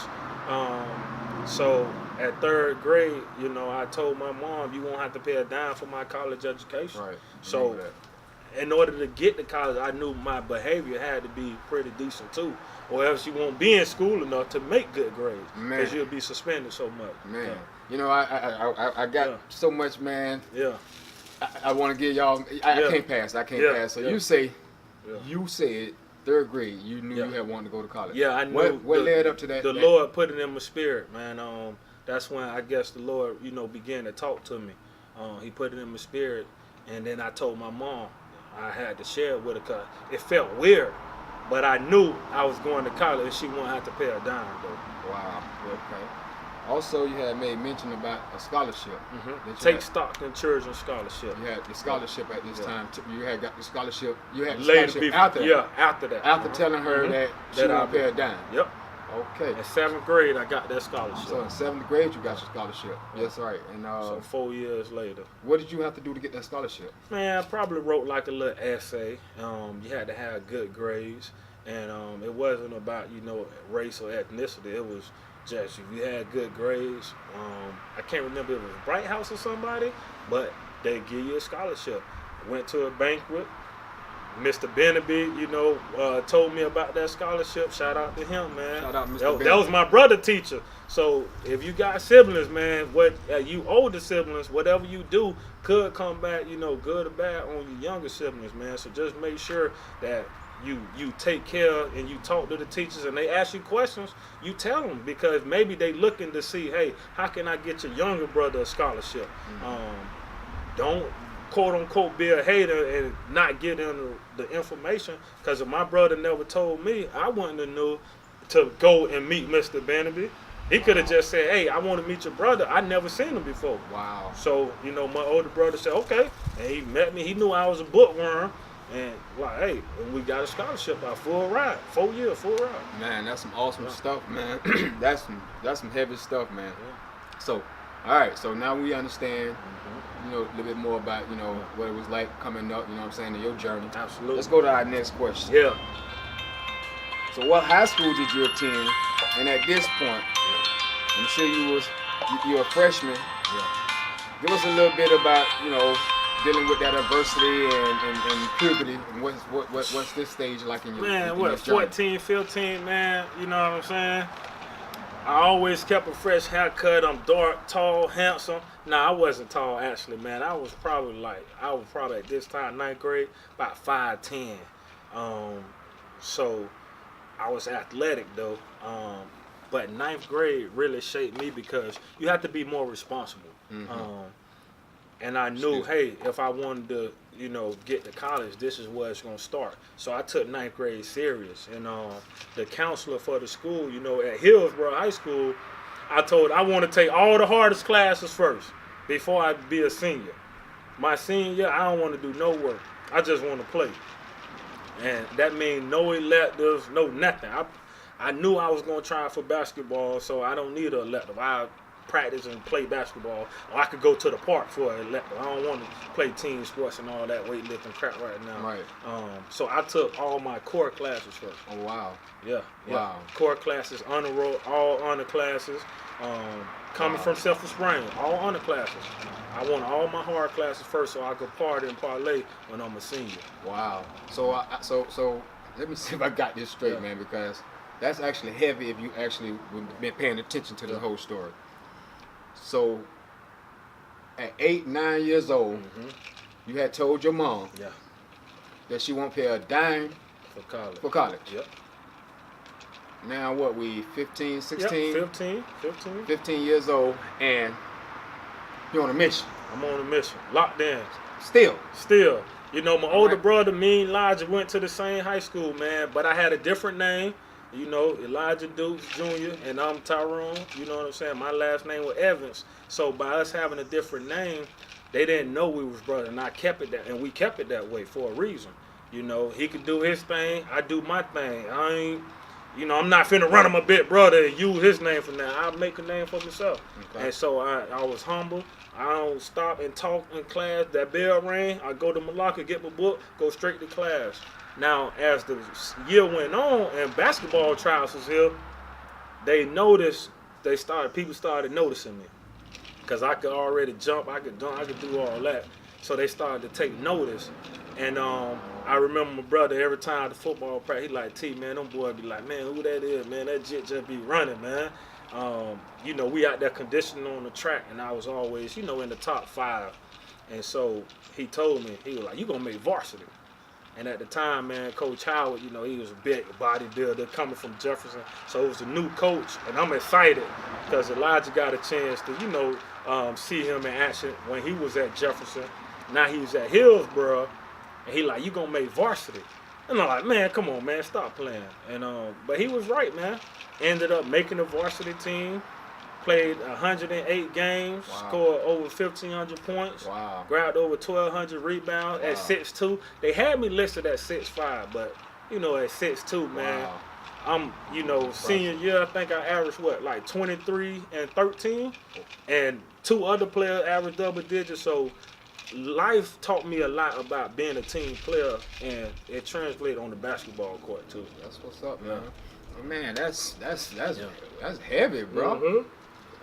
So at 3rd grade, you know, I told my mom, you won't have to pay a dime for my college education. Right. So in order to get to college, I knew my behavior had to be pretty decent too, or else you won't be in school enough to make good grades because you'll be suspended so much. Man, you know, I got so much, man. Yeah. I want to give y'all. I can't pass. So you say, you said 3rd grade, you knew you had wanted to go to college. Yeah, I knew. What led up to that? The Lord put it in my spirit, man. that's when I guess the Lord, began to talk to me. He put it in my spirit, and then I told my mom. I had to share it with her because it felt weird, but I knew I was going to college and she wouldn't have to pay a dime though. Wow. Okay. Also, you had made mention about a scholarship. Take Stockton Children Scholarship. You had the scholarship at this time. You had got the scholarship. You had the Later scholarship after that. after that. After telling her that she won't pay a dime. Yep. Okay. In 7th grade, I got that scholarship. So in 7th grade, you got your scholarship. That's right. And so 4 years later. What did you have to do to get that scholarship? Man, I probably wrote like a little essay. You had to have good grades, and it wasn't about race or ethnicity. It was just if you had good grades. I can't remember if it was Bright House or somebody, but they give you a scholarship. Went to a banquet. Mr. Beneby, told me about that scholarship. Shout out to him, man. Shout out, Mr. That was my brother teacher. So if you got siblings, man, you older siblings, whatever you do could come back, good or bad on your younger siblings, man. So just make sure that you take care and you talk to the teachers and they ask you questions, you tell them because maybe they looking to see, hey, how can I get your younger brother a scholarship? Don't quote unquote be a hater and not get in the information because if my brother never told me, I wouldn't have knew to go and meet Mr. Beneby. He could have just said, hey, I want to meet your brother. I never seen him before. Wow. So, my older brother said, okay. And he met me. He knew I was a bookworm. And like, hey, and we got a scholarship out, full ride, 4 years, full ride. Man, that's some awesome stuff, man. that's some heavy stuff, man. Yeah. So, all right, so now we understand, a little bit more about, what it was like coming up, what I'm saying, in your journey. Absolutely. Let's go to our next question. Yeah. So what high school did you attend? And at this point, I'm sure you're a freshman. Yeah. Give us a little bit about, dealing with that adversity and puberty, and what's this stage like in your man? What 14, 15, man? You know what I'm saying? I always kept a fresh haircut. I'm dark, tall, handsome. Nah, I wasn't tall actually, man. I was probably at this time 9th grade about 5'10". So I was athletic though. But 9th grade really shaped me because you have to be more responsible. And I knew, hey, if I wanted to, get to college, this is where it's going to start. So I took 9th grade serious. And the counselor for the school, at Hillsborough High School, I told I want to take all the hardest classes first before I be a senior. My senior year, I don't want to do no work. I just want to play. And that means no electives, no nothing. I knew I was going to try for basketball, so I don't need an elective. I practice and play basketball, or I could go to the park for an elective. I don't want to play team sports and all that weightlifting crap right now. Right. So I took all my core classes first. Oh wow. Yeah. Wow. Core classes, honor roll, all honor classes. Coming from Central Spring, all honor classes. I wanted all my hard classes first, so I could party and parlay when I'm a senior. Wow. So so let me see if I got this straight, man, because that's actually heavy if you actually been paying attention to the whole story. So, at 8, 9 years old, you had told your mom that she won't pay a dime for college. Yep. Now what, we 15, 16? Yep, 15. 15 years old, and you're on a mission. I'm on a mission. Locked in. Still. My older brother, me and Elijah, went to the same high school, man, but I had a different name. Elijah Dukes Jr. and I'm Tyrone. You know what I'm saying? My last name was Evans. So by us having a different name, they didn't know we was brothers, and I kept it that, and we kept it that way for a reason. He could do his thing, I do my thing. I'm not finna run him a bit brother and use his name for now. I'll make a name for myself. Okay. And so I was humble. I don't stop and talk in class. That bell rang, I go to Malacca, get my book, go straight to class. Now, as the year went on and basketball trials was here, people started noticing me. Because I could already jump, I could dunk, I could do all that. So they started to take notice. And I remember my brother, every time the football practice, he like, T, man, them boys be like, man, who that is, man? That jit just be running, man. We out there conditioning on the track, and I was always, in the top 5. And so he told me, he was like, you going to make varsity. And at the time, man, Coach Howard, you know, he was a big bodybuilder coming from Jefferson. So it was a new coach. And I'm excited because Elijah got a chance to, you know, see him in action when he was at Jefferson. Now he's at Hillsborough. And he like, you going to make varsity. And I'm like, man, come on, man, stop playing. And but he was right, man. Ended up making the varsity team. Played 108 games, scored over 1,500 points, grabbed over 1,200 rebounds at 6'2". They had me listed at 6'5", but, you know, at 6'2", man, I'm, you know, senior year, I think I averaged, what, like 23 and 13? And 2 other players averaged double digits, so life taught me a lot about being a team player, and it translated on the basketball court, too. That's what's up, man. Man, that's heavy, bro.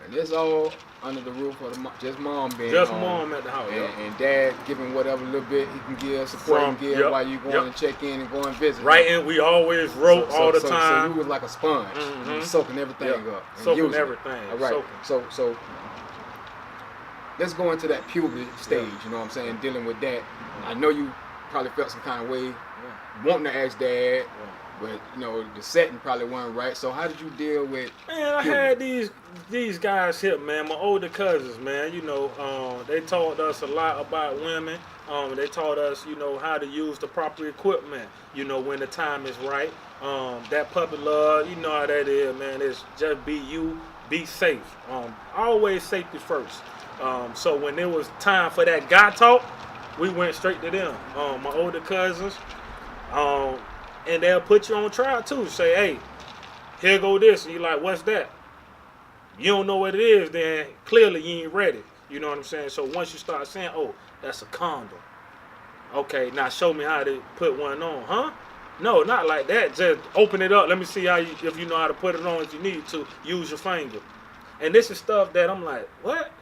And it's all under the roof of just mom being just home. Mom at the house, and dad giving whatever little bit he can give, support he can give while you going to check in and go and visit. Right, and we always wrote all the time. So you was like a sponge, soaking everything up. Soaking everything. All right. So let's go into that puberty stage. You know what I'm saying? Dealing with that. I know you probably felt some kind of way, wanting to ask dad. But, you know, the setting probably wasn't right. So how did you deal with Man, I had these guys here, man, my older cousins, man. You know, they taught us a lot about women. They taught us, you know, how to use the proper equipment, you know, when the time is right. That puppy love, you know how that is, man. It's just be you, be safe. Always safety first. So when it was time for that guy talk, we went straight to them. My older cousins. And they'll put you on trial too. Say, hey, here go this. And you're like, what's that? You don't know what it is, then clearly you ain't ready. You know what I'm saying? So once you start saying, oh, that's a condom. Okay, now show me how to put one on, huh? No, not like that. Just open it up. Let me see if you know how to put it on if you need to. Use your finger. And this is stuff that I'm like, what?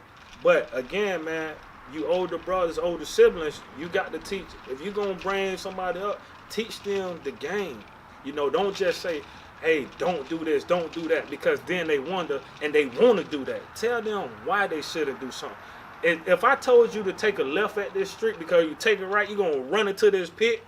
But again, man, you older brothers, older siblings, you got to teach. If you're going to bring somebody up, teach them the game. You know, don't just say, hey, don't do this, don't do that, because then they wonder and they want to do that. Tell them why they shouldn't do something. If I told you to take a left at this street because you take it right, you're going to run into this pit,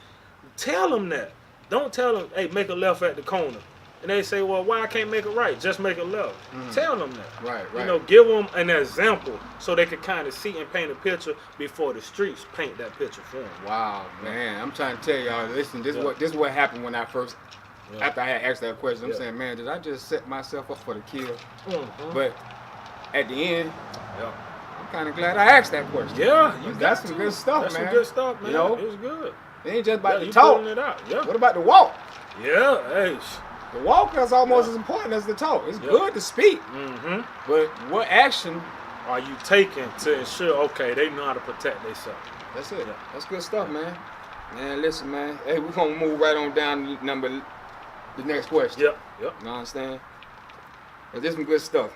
tell them that. Don't tell them, hey, make a left at the corner. And they say, well, why I can't make it right? Just make a left. Tell them that. Right. You know, give them an example so they can kind of see and paint a picture before the streets paint that picture for them. Wow, man. I'm trying to tell y'all, listen, this is what happened when I first, after I had asked that question. I'm saying, man, did I just set myself up for the kill? But at the end, I'm kind of glad I asked that question. Yeah, that's some good stuff, man. That's some good stuff, man. You know? It was good. It ain't just about the talk. It out. Yeah. What about the walk? Yeah, hey. The walk is almost as important as the talk. It's good to speak, but what action are you taking to ensure, okay, they know how to protect themselves? That's it. That's good stuff, man. Man, listen, man. Hey, we're going to move right on down to the next question. Yep. You understand? This is some good stuff.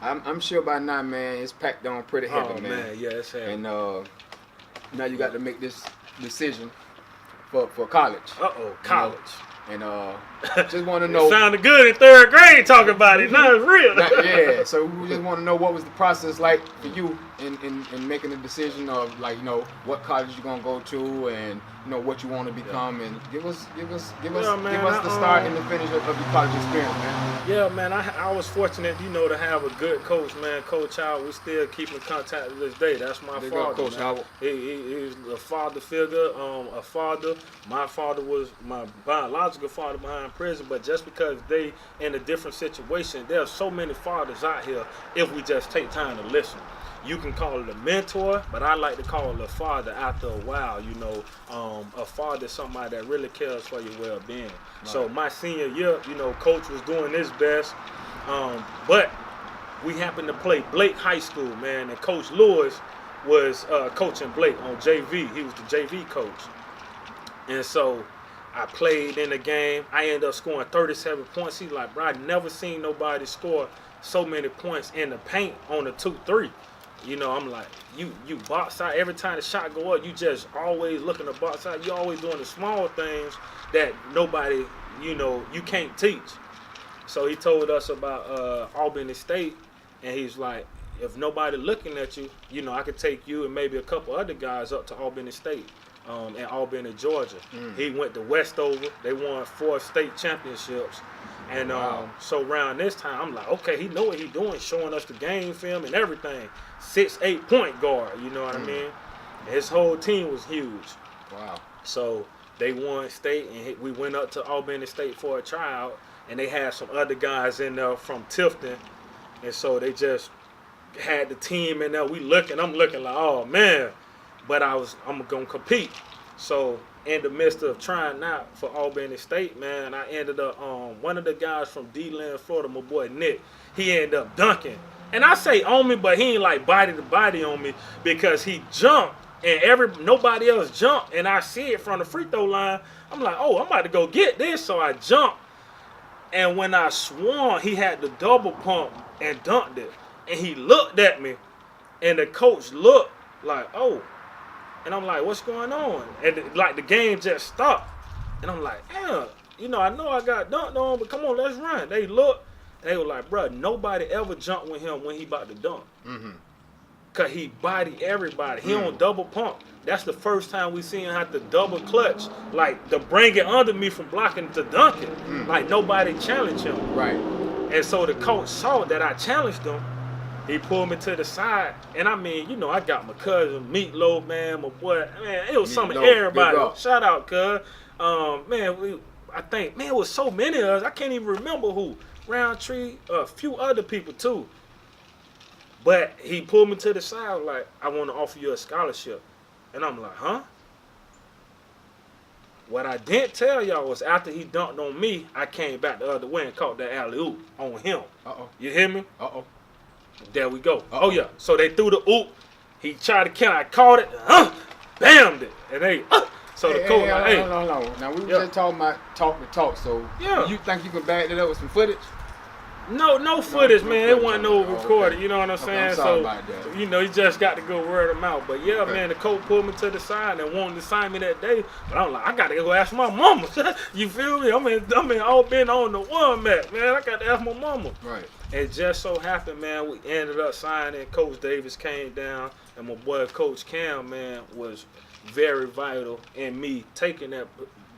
I'm sure by now, man, it's packed on pretty heavy, man. Yeah, it's heavy. And now you got to make this decision for college. College. And just want to know. It sounded good in 3rd grade talking about it. Now it's real. Yeah, so we just want to know what was the process like for you in making the decision of, like, you know, what college you're gonna go to and, you know, what you want to become, and give us the start and the finish of your college experience, man. Yeah, man, I was fortunate, you know, to have a good coach, man. Coach Howard, we still keep in contact to this day. That's my father. Coach Howard. He's a father figure, a father. My father was my biological father behind prison, but just because they in a different situation, there are so many fathers out here if we just take time to listen. You can call it a mentor, but I like to call it a father after a while. You know, a father is somebody that really cares for your well-being. Right. So my senior year, you know, coach was doing his best, but we happened to play Blake High School, man, and Coach Lewis was coaching Blake on JV. He was the JV coach. And so I played in the game. I ended up scoring 37 points. He's like, bro, I never seen nobody score so many points in the paint on a 2-3. You know, I'm like, you box out. Every time the shot go up, you just always looking to box out. You always doing the small things that nobody, you know, you can't teach. So he told us about Albany State, and he's like, if nobody looking at you, you know, I could take you and maybe a couple other guys up to Albany State. in Albany, Georgia. He went to Westover. They won 4 state championships. And so around this time, I'm like, okay, he know what he doing, showing us the game film and everything. 6'8" point guard, you know what I mean? And his whole team was huge. Wow. So they won state, and we went up to Albany State for a tryout, and they had some other guys in there from Tifton. And so they just had the team in there. I'm looking like, oh, man. But I'm going to compete. So in the midst of trying out for Albany State, man, I ended up one of the guys from D-Land, Florida, my boy Nick, he ended up dunking. And I say on me, but he ain't like body to body on me because he jumped and nobody else jumped. And I see it from the free throw line. I'm like, oh, I'm about to go get this. So I jumped. And when I swung, he had the double pump and dunked it. And he looked at me. And the coach looked like, oh. And I'm like, what's going on? And like the game just stopped. And I'm like, damn, I know I got dunked on, but come on, let's run. They looked, and they were like, bro, nobody ever jumped with him when he about to dunk. Because he bodied everybody. He on double pump. That's the first time we seen him have to double clutch, like to bring it under me from blocking to dunking. Like nobody challenged him. Right. And so the coach saw that I challenged him. He pulled me to the side, and I mean, I got my cousin, Meatloaf, man, my boy. Man, it was some of everybody. Shout out, cuz. Man, I think, man, it was so many of us. I can't even remember who. Roundtree, a few other people, too. But he pulled me to the side, like, I want to offer you a scholarship. And I'm like, huh? What I didn't tell y'all was after he dunked on me, I came back the other way and caught that alley-oop on him. Uh-oh. You hear me? Uh-oh. There we go. Oh, yeah. So they threw the oop. He tried to count. I caught it. Bammed it. And they, so the coach, hey. No. Now, we were just talking about talk to talk. So, you think you can back that up with some footage? No footage, man. It wasn't no recorded. You know what I'm saying? I'm sorry about that. You just got to go word of mouth. But yeah, man, the coach pulled me to the side and wanted to sign me that day. But I'm like, I got to go ask my mama. You feel me? I'm in all been on the one mat, man. I got to ask my mama. Right. It just so happened, man, we ended up signing. Coach Davis came down, and my boy Coach Cam, man, was very vital in me taking that,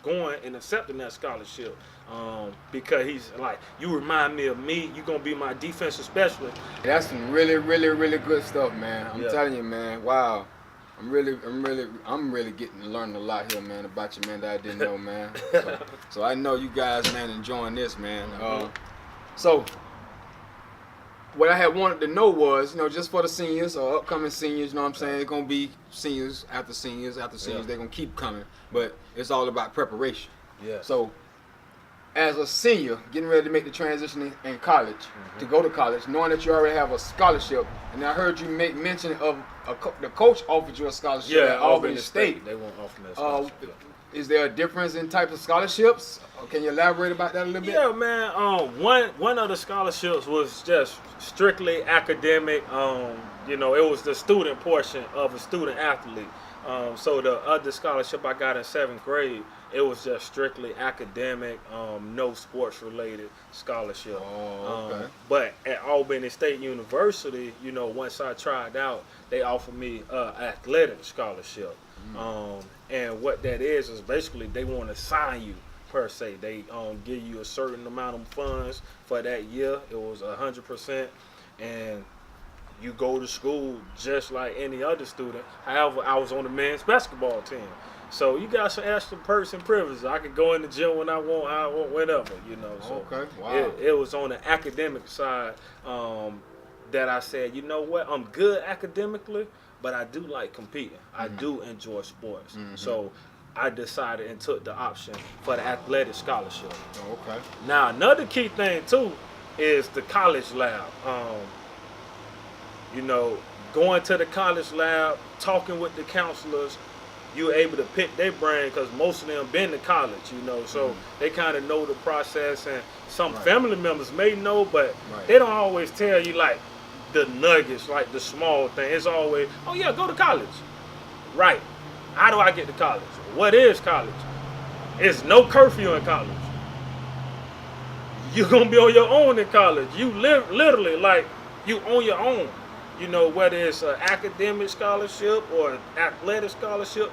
going and accepting that scholarship. Because he's like, you remind me of me. You gonna be my defensive specialist. That's some really, really, really good stuff, man. I'm telling you, man. Wow. I'm really getting to learn a lot here, man, about you, man, that I didn't know, man. So I know you guys, man, enjoying this, man. So what I had wanted to know was, just for the seniors or upcoming seniors, what I'm saying? It's going to be seniors after seniors after seniors. They're going to keep coming. But it's all about preparation. Yeah. So as a senior, getting ready to make the transition in college, to go to college, knowing that you already have a scholarship, and I heard you make mention of the coach offered you a scholarship at Albany State. They won't offer me a scholarship. Is there a difference in type of scholarships? Can you elaborate about that a little bit? Yeah, man. One of the scholarships was just strictly academic. It was the student portion of a student athlete. So the other scholarship I got in 7th grade, it was just strictly academic, no sports related scholarship. Oh, okay. But at Albany State University, once I tried out, they offered me an athletic scholarship. And what that is basically they want to sign you per se. They give you a certain amount of funds for that year. It was 100%, and you go to school just like any other student. However, I was on the men's basketball team, so you got some extra perks and privileges. I could go in the gym when I want, how I want, whenever. So okay, wow. It was on the academic side that I said, you know what, I'm good academically, but I do like competing. I do enjoy sports. So I decided and took the option for the athletic scholarship. Okay. Now, another key thing, too, is the college lab. Going to the college lab, talking with the counselors, you're able to pick their brain because most of them been to college, so they kind of know the process. And some family members may know, but they don't always tell you, like, the nuggets, like the small thing. It's always, oh yeah, go to college. Right. How do I get to college? What is college? It's no curfew in college. You're going to be on your own in college. You literally, like, you on your own. Whether it's an academic scholarship or an athletic scholarship,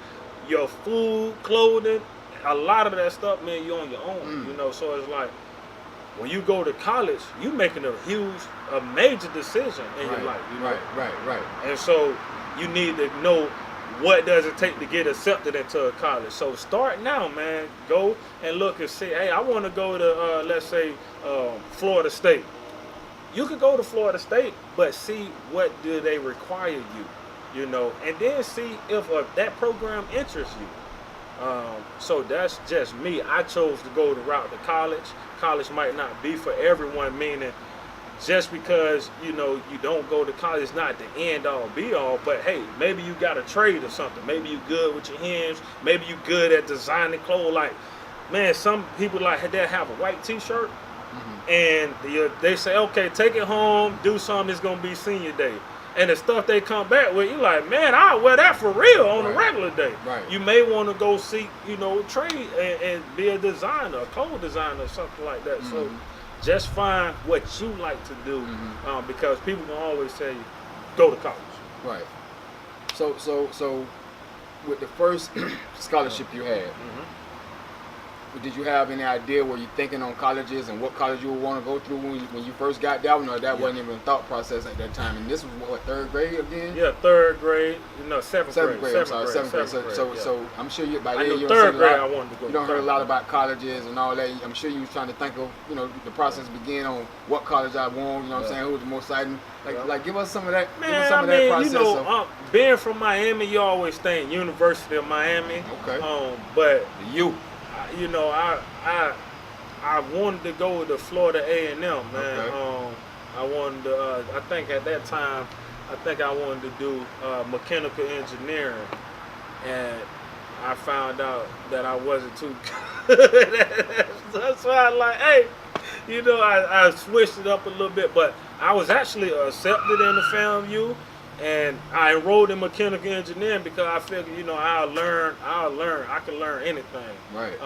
your food, clothing, a lot of that stuff, man, you're on your own. You know, so it's like when you go to college, you making a major decision in your life. You know? Right. And so you need to know what does it take to get accepted into a college. So start now, man. Go and look and see, hey, I want to go to, let's say, Florida State. You could go to Florida State, but see what do they require you, you know, and then see if that program interests you. So that's just me. I chose to go the route to college. College might not be for everyone, meaning just because, you know, you don't go to college is not the end all be all, but hey, maybe you got a trade or something. Maybe you good with your hands. Maybe you good at designing clothes. Like, man, some people like that have a white t-shirt and they say, okay, take it home, do something, it's going to be senior day. And the stuff they come back with, you're like, man, I'll wear that for real on a regular day. You may want to go seek, you know, trade and be a designer, a clothes designer or something like that. So just find what you like to do, because people can always tell you, go to college. Right. So with the first scholarship you had, did you have any idea where you're thinking on colleges and what college you would want to go through when you first got that one, or that wasn't even a thought process at that time? And this was what, third grade again? Yeah, third grade. No, seventh grade. Seventh grade. So I'm sure you by then you third grade I wanted to go. You don't heard a lot about colleges and all that. I'm sure you was trying to think of, you know, the process began on what college I want. You know what I'm saying? Who was the most exciting? Like give us some of that. Man, give us some of that process. You know, being from Miami, you always think University of Miami. Okay. But you know, I wanted to go to Florida A&M, man. Okay. I wanted to, I think at that time, I wanted to do mechanical engineering, and I found out that I wasn't too good. That's why I like, hey, you know, I switched it up a little bit, but I was actually accepted in the FAMU. And I enrolled in mechanical engineering because I figured, you know, I can learn anything. Right.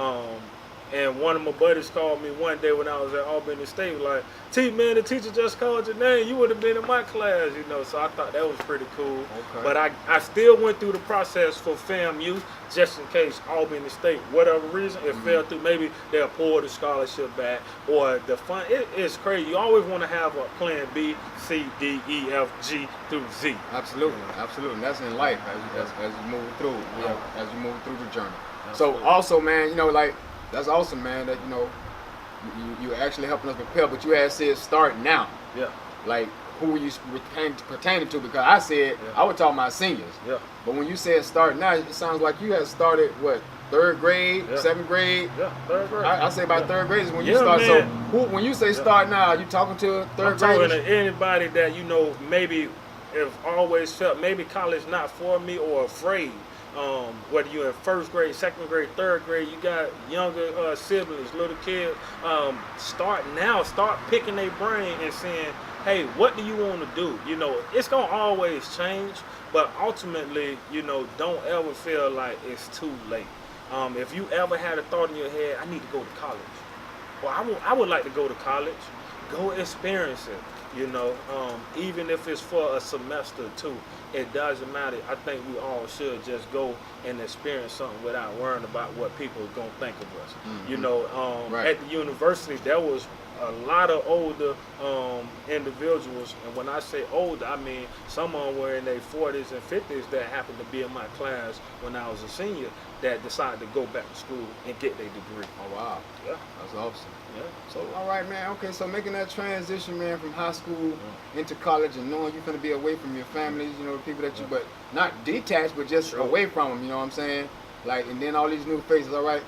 And one of my buddies called me one day when I was at Albany State, was like, T, man, the teacher just called your name. You would have been in my class, you know. So I thought that was pretty cool. Okay. But I still went through the process for FAMU just in case Albany State, whatever reason, it fell through. Maybe they'll pull the scholarship back or the fund. It's crazy. You always want to have a plan B, C, D, E, F, G through Z. Absolutely. And that's in life as you move through, you know, as you move through the journey. Absolutely. So also, man, you know, like, that's awesome, man, that, you know, you're actually helping us prepare, but you had said start now. Yeah. Like, who were you pertaining to? Because I said, I would talk about seniors. Yeah. But when you said start now, it sounds like you had started, what, third grade, seventh grade? Yeah, third grade. I say about third grade is when you start. Man. So when you say start now, are you talking to third graders? I'm talking to anybody that, you know, maybe have always felt maybe college not for me or afraid. Whether you're in first grade, second grade, third grade, you got younger siblings, little kids, start now, start picking their brain and saying, hey, what do you want to do? You know, it's going to always change, but ultimately, you know, don't ever feel like it's too late. If you ever had a thought in your head, I need to go to college. Well, I would like to go to college. Go experience it, you know, even if it's for a semester or two. It doesn't matter. I think we all should just go and experience something without worrying about what people are going to think of us. You know, at the university, there was a lot of older individuals, and when I say older, I mean some of them were in their 40s and 50s that happened to be in my class when I was a senior that decided to go back to school and get their degree. Oh, wow. Yeah. That's awesome. Yeah. So, all right, man. Okay, so making that transition, man, from high school into college and knowing you're going to be away from your families, you know, the people that you, but not detached, but just away from them, you know what I'm saying? Like, and then all these new faces, all right,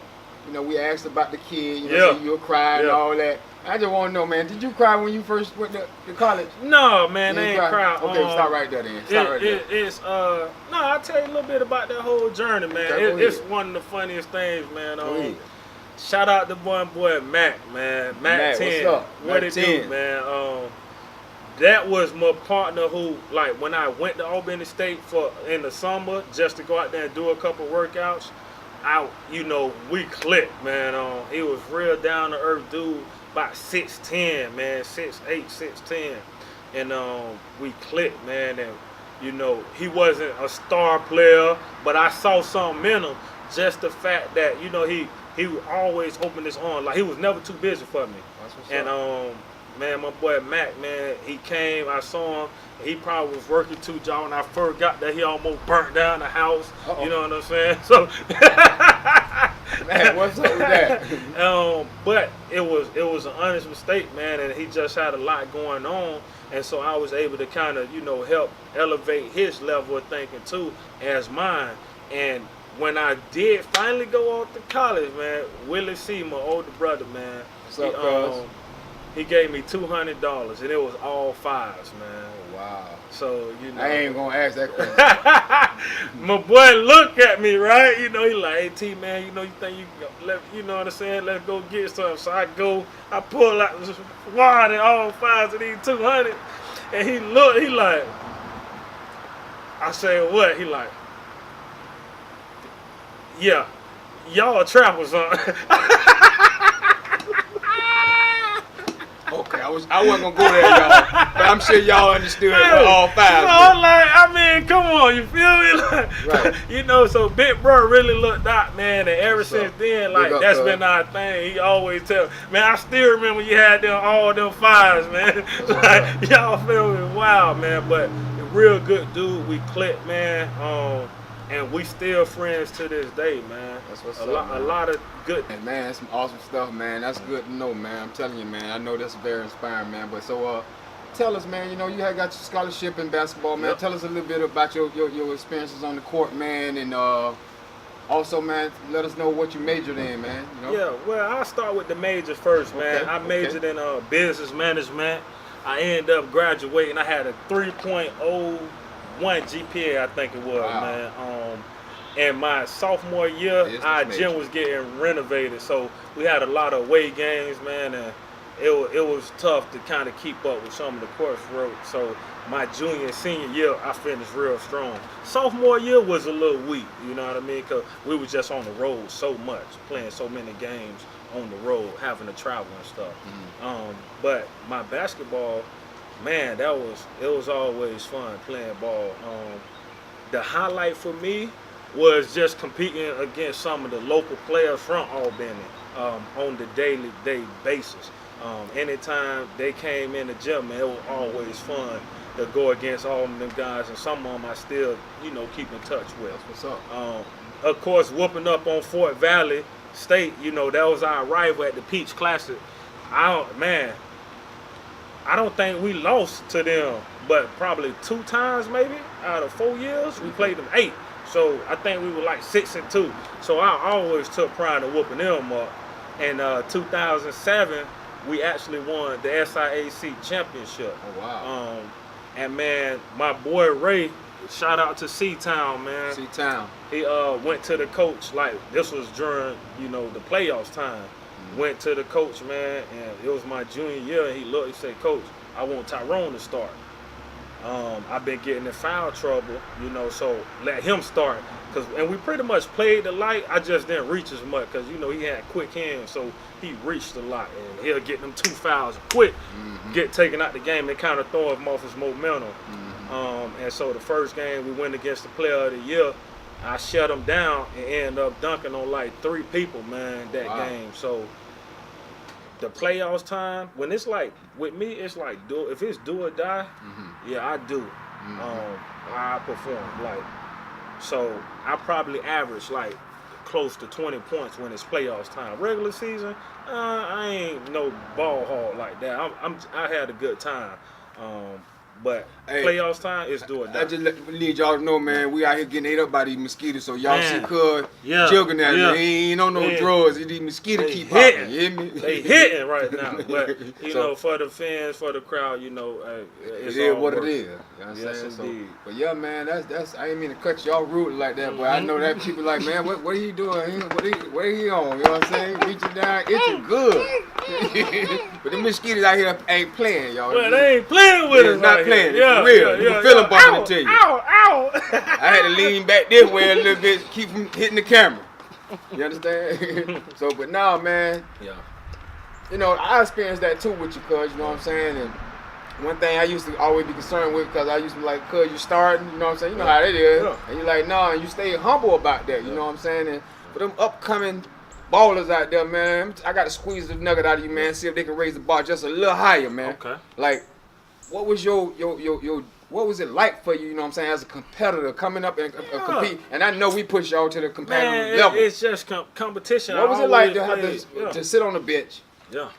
you know, we asked about the kid, you know, so you'll cry and all that. I just want to know, man, did you cry when you first went to college? No, man, I ain't cry. Okay, stop right there then. No, I'll tell you a little bit about that whole journey, man. Okay, it's one of the funniest things, man. Shout out to boy Mac, man. Mac 10. What's up? What it do, man? That was my partner who, like, when I went to Albany State in the summer just to go out there and do a couple workouts, you know, we clicked, man. He was real down to earth dude, about 6'10", man, 6'8", 6'10", and we clicked, man. And You know, he wasn't a star player, but I saw something in him. Just the fact that, you know, he always opened his arms. Like, he was never too busy for me. And man, my boy Mac, man, he came, I saw him. He probably was working too, John. When I first got there, he almost burnt down the house. You know what I'm saying? So, man, what's up with that? But it was an honest mistake, man, and he just had a lot going on, and so I was able to kind of, you know, help elevate his level of thinking too as mine. And when I did finally go off to college, man, Willie C, my older brother, man, what's up, cuz? He gave me $200, and it was all fives, man. Wow. So, you know. I ain't gonna ask that question. My boy looked at me, right? You know, he like, hey, T, man, you know, you think you can go, you know what I'm saying? Let's go get something. So I go, I pull out one and all fives of these 200, and he looked, he like, I said, what? He like, yeah, y'all trappers, huh? Okay, I wasn't gonna go there, y'all, but I'm sure y'all understood all five. You know, like, I mean, come on, you feel me? Like, right. You know, so Big Bro really looked out, man, and ever since then, like, that's been our thing. He always tell, man, I still remember you had them all them fives, man. Like, y'all feel me? Wow, man, but a real good dude. We clicked, man. And we still friends to this day, man. That's what's a up, man. A lot of good. And man, that's some awesome stuff, man. That's good to know, man. I'm telling you, man. I know that's very inspiring, man. But so, tell us, man. You know, you had got your scholarship in basketball, man. Yep. Tell us a little bit about your experiences on the court, man, and also, man, let us know what you majored in, man. You know? Yeah, well, I'll start with the major first, man. I majored in business management. I ended up graduating. I had a 3.01 GPA, I think it was, man. And my sophomore year, our gym was getting renovated, so we had a lot of away games, man, and it was tough to kind of keep up with some of the course road. So my junior and senior year, I finished real strong. Sophomore year was a little weak, you know what I mean, because we were just on the road so much, playing so many games on the road, having to travel and stuff. But my basketball, man, it was always fun playing ball. The highlight for me was just competing against some of the local players from Albany on the daily basis. Anytime they came in the gym, man, it was always fun to go against all of them guys, and some of them I still, you know, keep in touch with. What's up? Of course, whooping up on Fort Valley State, you know, that was our rival at the Peach Classic. I don't think we lost to them, but probably 2 times maybe out of 4 years. We played them 8. So I think we were like 6-2. So I always took pride in whooping them up. In 2007, we actually won the SIAC championship. Oh, wow. And man, my boy Ray, shout out to C-Town, man. C-Town. He went to the coach, like this was during, you know, the playoffs time. Went to the coach, man, and it was my junior year, and he looked, he said, Coach, I want Tyrone to start. I've been getting in foul trouble, you know, so let him start. And we pretty much played alike. I just didn't reach as much because, you know, he had quick hands, so he reached a lot. And he'll get them 2 fouls quick, get taken out the game, and kind of throw him off his momentum. And so the first game we went against the player of the year, I shut him down and ended up dunking on like 3 people, man, that game. So the playoffs time, when it's like, with me, it's like, if it's do or die, yeah, I do. I perform. Like, so I probably average like close to 20 points when it's playoffs time. Regular season, I ain't no ball hog like that. I had a good time. But playoffs time is do or die. I just need y'all to know, man, we out here getting ate up by these mosquitoes. So y'all see Cuz jugging at me. He ain't on no drugs. These mosquitoes keep popping. You hear me? They hitting right now. But, you know, for the fans, for the crowd, you know, it's it is all what work. it is. You know what I'm Yes, saying? indeed. So, but yeah, man, that's I ain't mean to cut y'all rude like that, but I know that people like, man, what are you doing? What he on? You know what I'm saying? Reaching down, itching good. But the mosquitoes out here ain't playing, y'all. Well, they ain't playing with us. Not playing. For real. You can feel them bumping into you. Ow. I had to lean back this way a little bit, keep from hitting the camera. You understand? So, but now, man, you know, I experienced that too with you, cuz, you know what I'm saying? And one thing I used to always be concerned with, because I used to be like, cuz you starting, you know what I'm saying? You know how it is. Yeah. And you're like, no, and you stay humble about that, you know what I'm saying? And for them upcoming ballers out there, man, I got to squeeze the nugget out of you, man, see if they can raise the bar just a little higher, man. Okay. Like, what was your what was it like for you, you know what I'm saying, as a competitor coming up and compete? And I know we push y'all to the competitive level. It's just competition. What was it like to have to sit on the bench,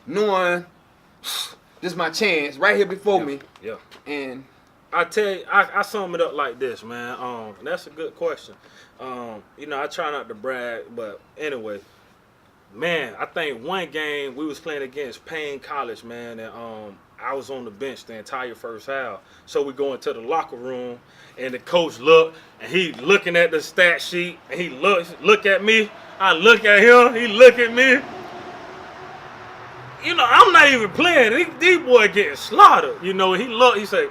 knowing this is my chance right here before me? Yeah. And I tell you, I sum it up like this, man. That's a good question. You know, I try not to brag, but anyway, man, I think one game we was playing against Payne College, man, and I was on the bench the entire first half. So we go into the locker room, and the coach and he looking at the stat sheet, and he look at me. I look at him, he look at me. You know, I'm not even playing. These boys getting slaughtered. You know, he say,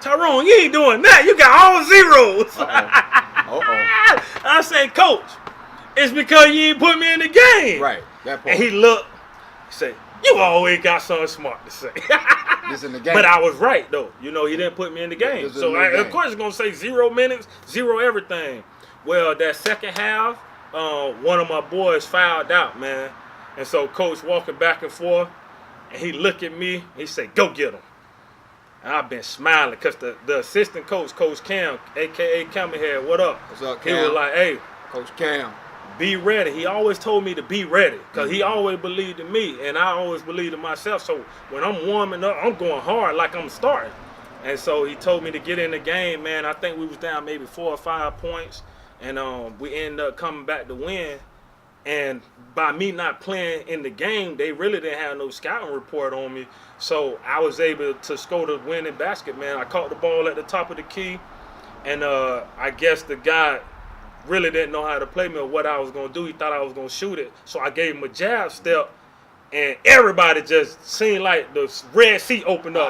Tyrone, you ain't doing that. You got all zeros. I say, Coach, it's because you ain't put me in the game. Right. That part. And he say, you always got something smart to say. This in the game. But I was right, though. You know, he didn't put me in the game. So, of course, he's going to say 0 minutes, 0 everything. Well, that second half, one of my boys fouled out, man. And so Coach walking back and forth, and he look at me, and he say, go get him. And I've been smiling because the assistant coach, Coach Cam, a.k.a. Camelhead, what up? What's up, Cam? He was like, hey. Coach Cam. Be ready. He always told me to be ready because he always believed in me, and I always believed in myself. So when I'm warming up, I'm going hard like I'm starting. And so he told me to get in the game, man. I think we was down maybe 4 or 5 points, and we ended up coming back to win. And by me not playing in the game, they really didn't have no scouting report on me. So I was able to score the winning basket, man. I caught the ball at the top of the key, and I guess the guy really didn't know how to play me or what I was going to do. He thought I was going to shoot it. So I gave him a jab step, and everybody just seemed like the Red Sea opened up.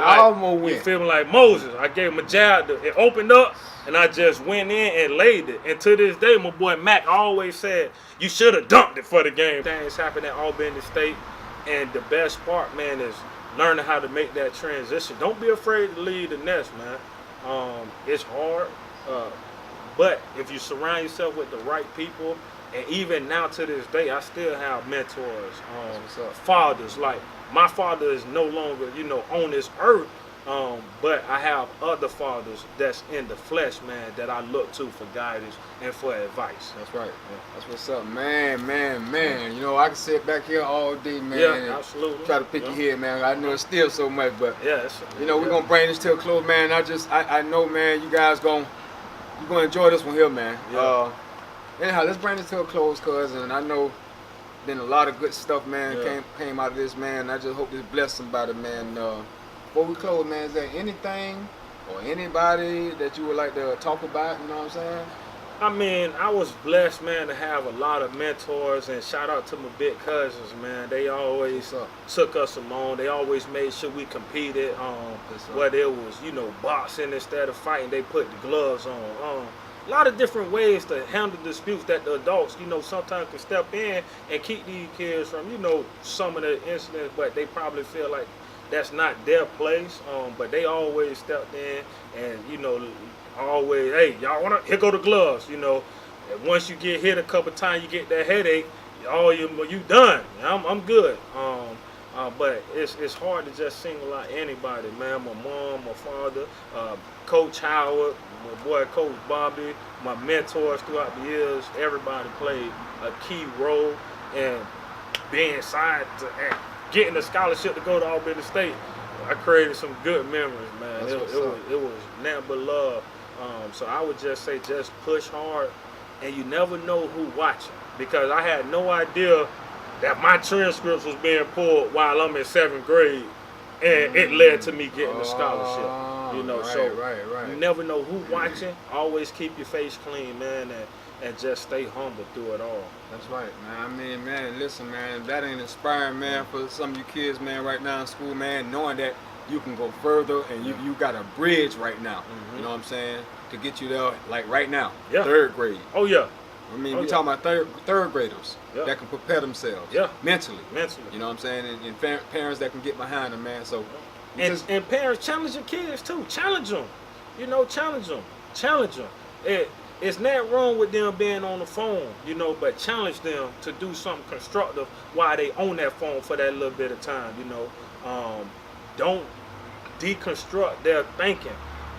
You feel me? Like Moses. I gave him a jab. It opened up, and I just went in and laid it. And to this day, my boy Mac always said, you should have dunked it for the game. Things happen at Albany State, and the best part, man, is learning how to make that transition. Don't be afraid to leave the nest, man. It's hard. But if you surround yourself with the right people, and even now to this day, I still have mentors, fathers. Like my father is no longer, you know, on this earth, but I have other fathers that's in the flesh, man, that I look to for guidance and for advice. That's right. Yeah. That's what's up, man. You know, I can sit back here all day, man. Yeah, absolutely. Try to pick your head, man. I know it's still so much, but yeah, you know, we're gonna bring this to a close, man. I know, man, you guys you're gonna enjoy this one here, man. Yeah. Anyhow, let's bring this to a close, cuz, and I know been a lot of good stuff, man, came out of this, man. I just hope this bless somebody, man. Before we close, man, is there anything or anybody that you would like to talk about? You know what I'm saying? I mean, I was blessed, man, to have a lot of mentors, and shout out to my big cousins, man. They always took us along. They always made sure we competed. Whether it was, you know, boxing instead of fighting, they put the gloves on. A lot of different ways to handle disputes that the adults, you know, sometimes can step in and keep these kids from, you know, some of the incidents, but they probably feel like that's not their place. But they always stepped in and, you know, always, hey, y'all wanna, here go the gloves, you know. And once you get hit a couple times, you get that headache, you done. I'm good. But it's hard to just single out anybody, man. My mom, my father, Coach Howard, my boy Coach Bobby, my mentors throughout the years. Everybody played a key role in being signed and getting a scholarship to go to Albany State. I created some good memories, man. It was nothing but love. So I would just say, just push hard, and you never know who watching, because I had no idea that my transcripts was being pulled while I'm in 7th grade, and it led to me getting a scholarship. You know, right. You never know who watching. Always keep your face clean, man, and just stay humble through it all. That's right, man. I mean, man, listen, man, that ain't inspiring, man, for some of you kids, man, right now in school, man, knowing that you can go further, and you got a bridge right now. You know what I'm saying? To get you there, like right now, 3rd grade. Oh yeah. I mean, we're talking about third graders that can prepare themselves mentally. Mentally. You know what I'm saying? And parents that can get behind them, man. So And parents, challenge your kids too. Challenge them. You know, challenge them. Challenge them. It's not wrong with them being on the phone, you know, but challenge them to do something constructive while they on that phone for that little bit of time, you know. Don't deconstruct their thinking,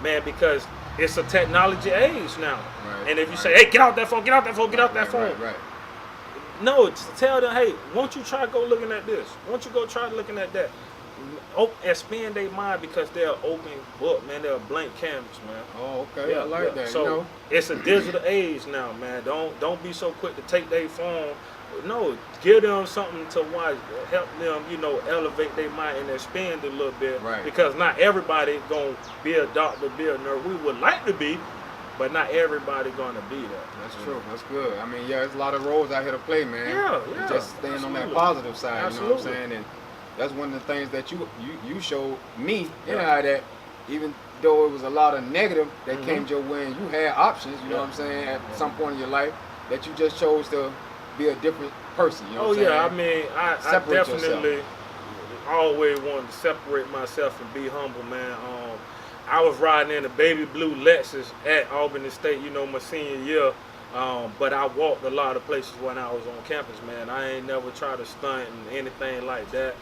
man, because it's a technology age now. Right, and if you say, hey, get out that phone, get out that phone, get out that phone. Right. No, tell them, hey, won't you try go looking at this? Won't you go try looking at that? Expand their mind because they're an open book, man. They're a blank canvas, man. Oh, okay. Yeah, I like that. So you know? It's a digital age now, man. Don't be so quick to take their phone. No, give them something to watch. Help them, you know, elevate their mind and expand a little bit. Right. Because not everybody gonna be a doctor, be a nurse. We would like to be, but not everybody gonna be that. That's true. That's good. I mean, yeah, there's a lot of roles out here to play, man. Yeah. Just staying on that positive side. You know what I'm saying? And that's one of the things that you showed me, that even though it was a lot of negative that came your way, and you had options. You know what I'm saying? At some point in your life, that you just chose to be a different person. You know what I'm saying? I mean, I definitely always wanted to separate myself and be humble, man. I was riding in a baby blue Lexus at Albany State, you know, my senior year. But I walked a lot of places when I was on campus, man. I ain't never tried to stunt and anything like that.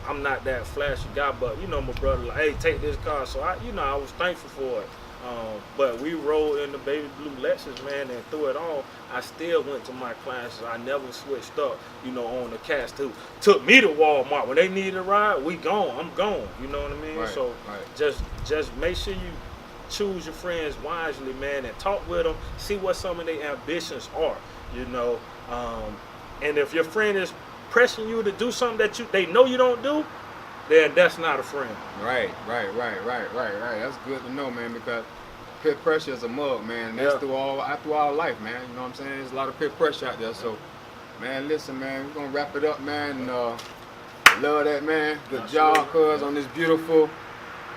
I'm not that flashy guy, but you know, my brother like, hey, take this car. So I was thankful for it. But we rode in the baby blue Lexus, man, and through it all, I still went to my classes. I never switched up, you know, on the cats too. Took me to Walmart when they needed a ride. We gone. I'm gone. You know what I mean? Right, just make sure you choose your friends wisely, man, and talk with them. See what some of their ambitions are, you know. And if your friend is pressing you to do something that they know you don't do, then that's not a friend. Right. That's good to know, man, because peer pressure is a mug, man. That's through our life, man. You know what I'm saying? There's a lot of peer pressure out there. So, man, listen, man, we're gonna wrap it up, man. And, love that, man. Good job, cuz, on this beautiful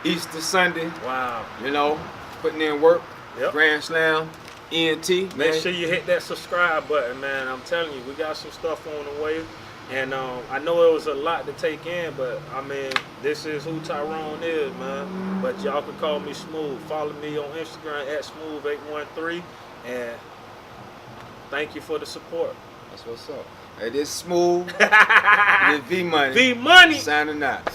Easter Sunday. Wow. You know, putting in work. GrandSlam, ENT. Make sure you hit that subscribe button, man. I'm telling you, we got some stuff on the way. And I know it was a lot to take in, but I mean, this is who Tyrone is, man. But y'all can call me Smoove. Follow me on Instagram at Smoove813. And thank you for the support. That's what's up. Hey, this Smoove. This Vmoney. Vmoney. Signing out.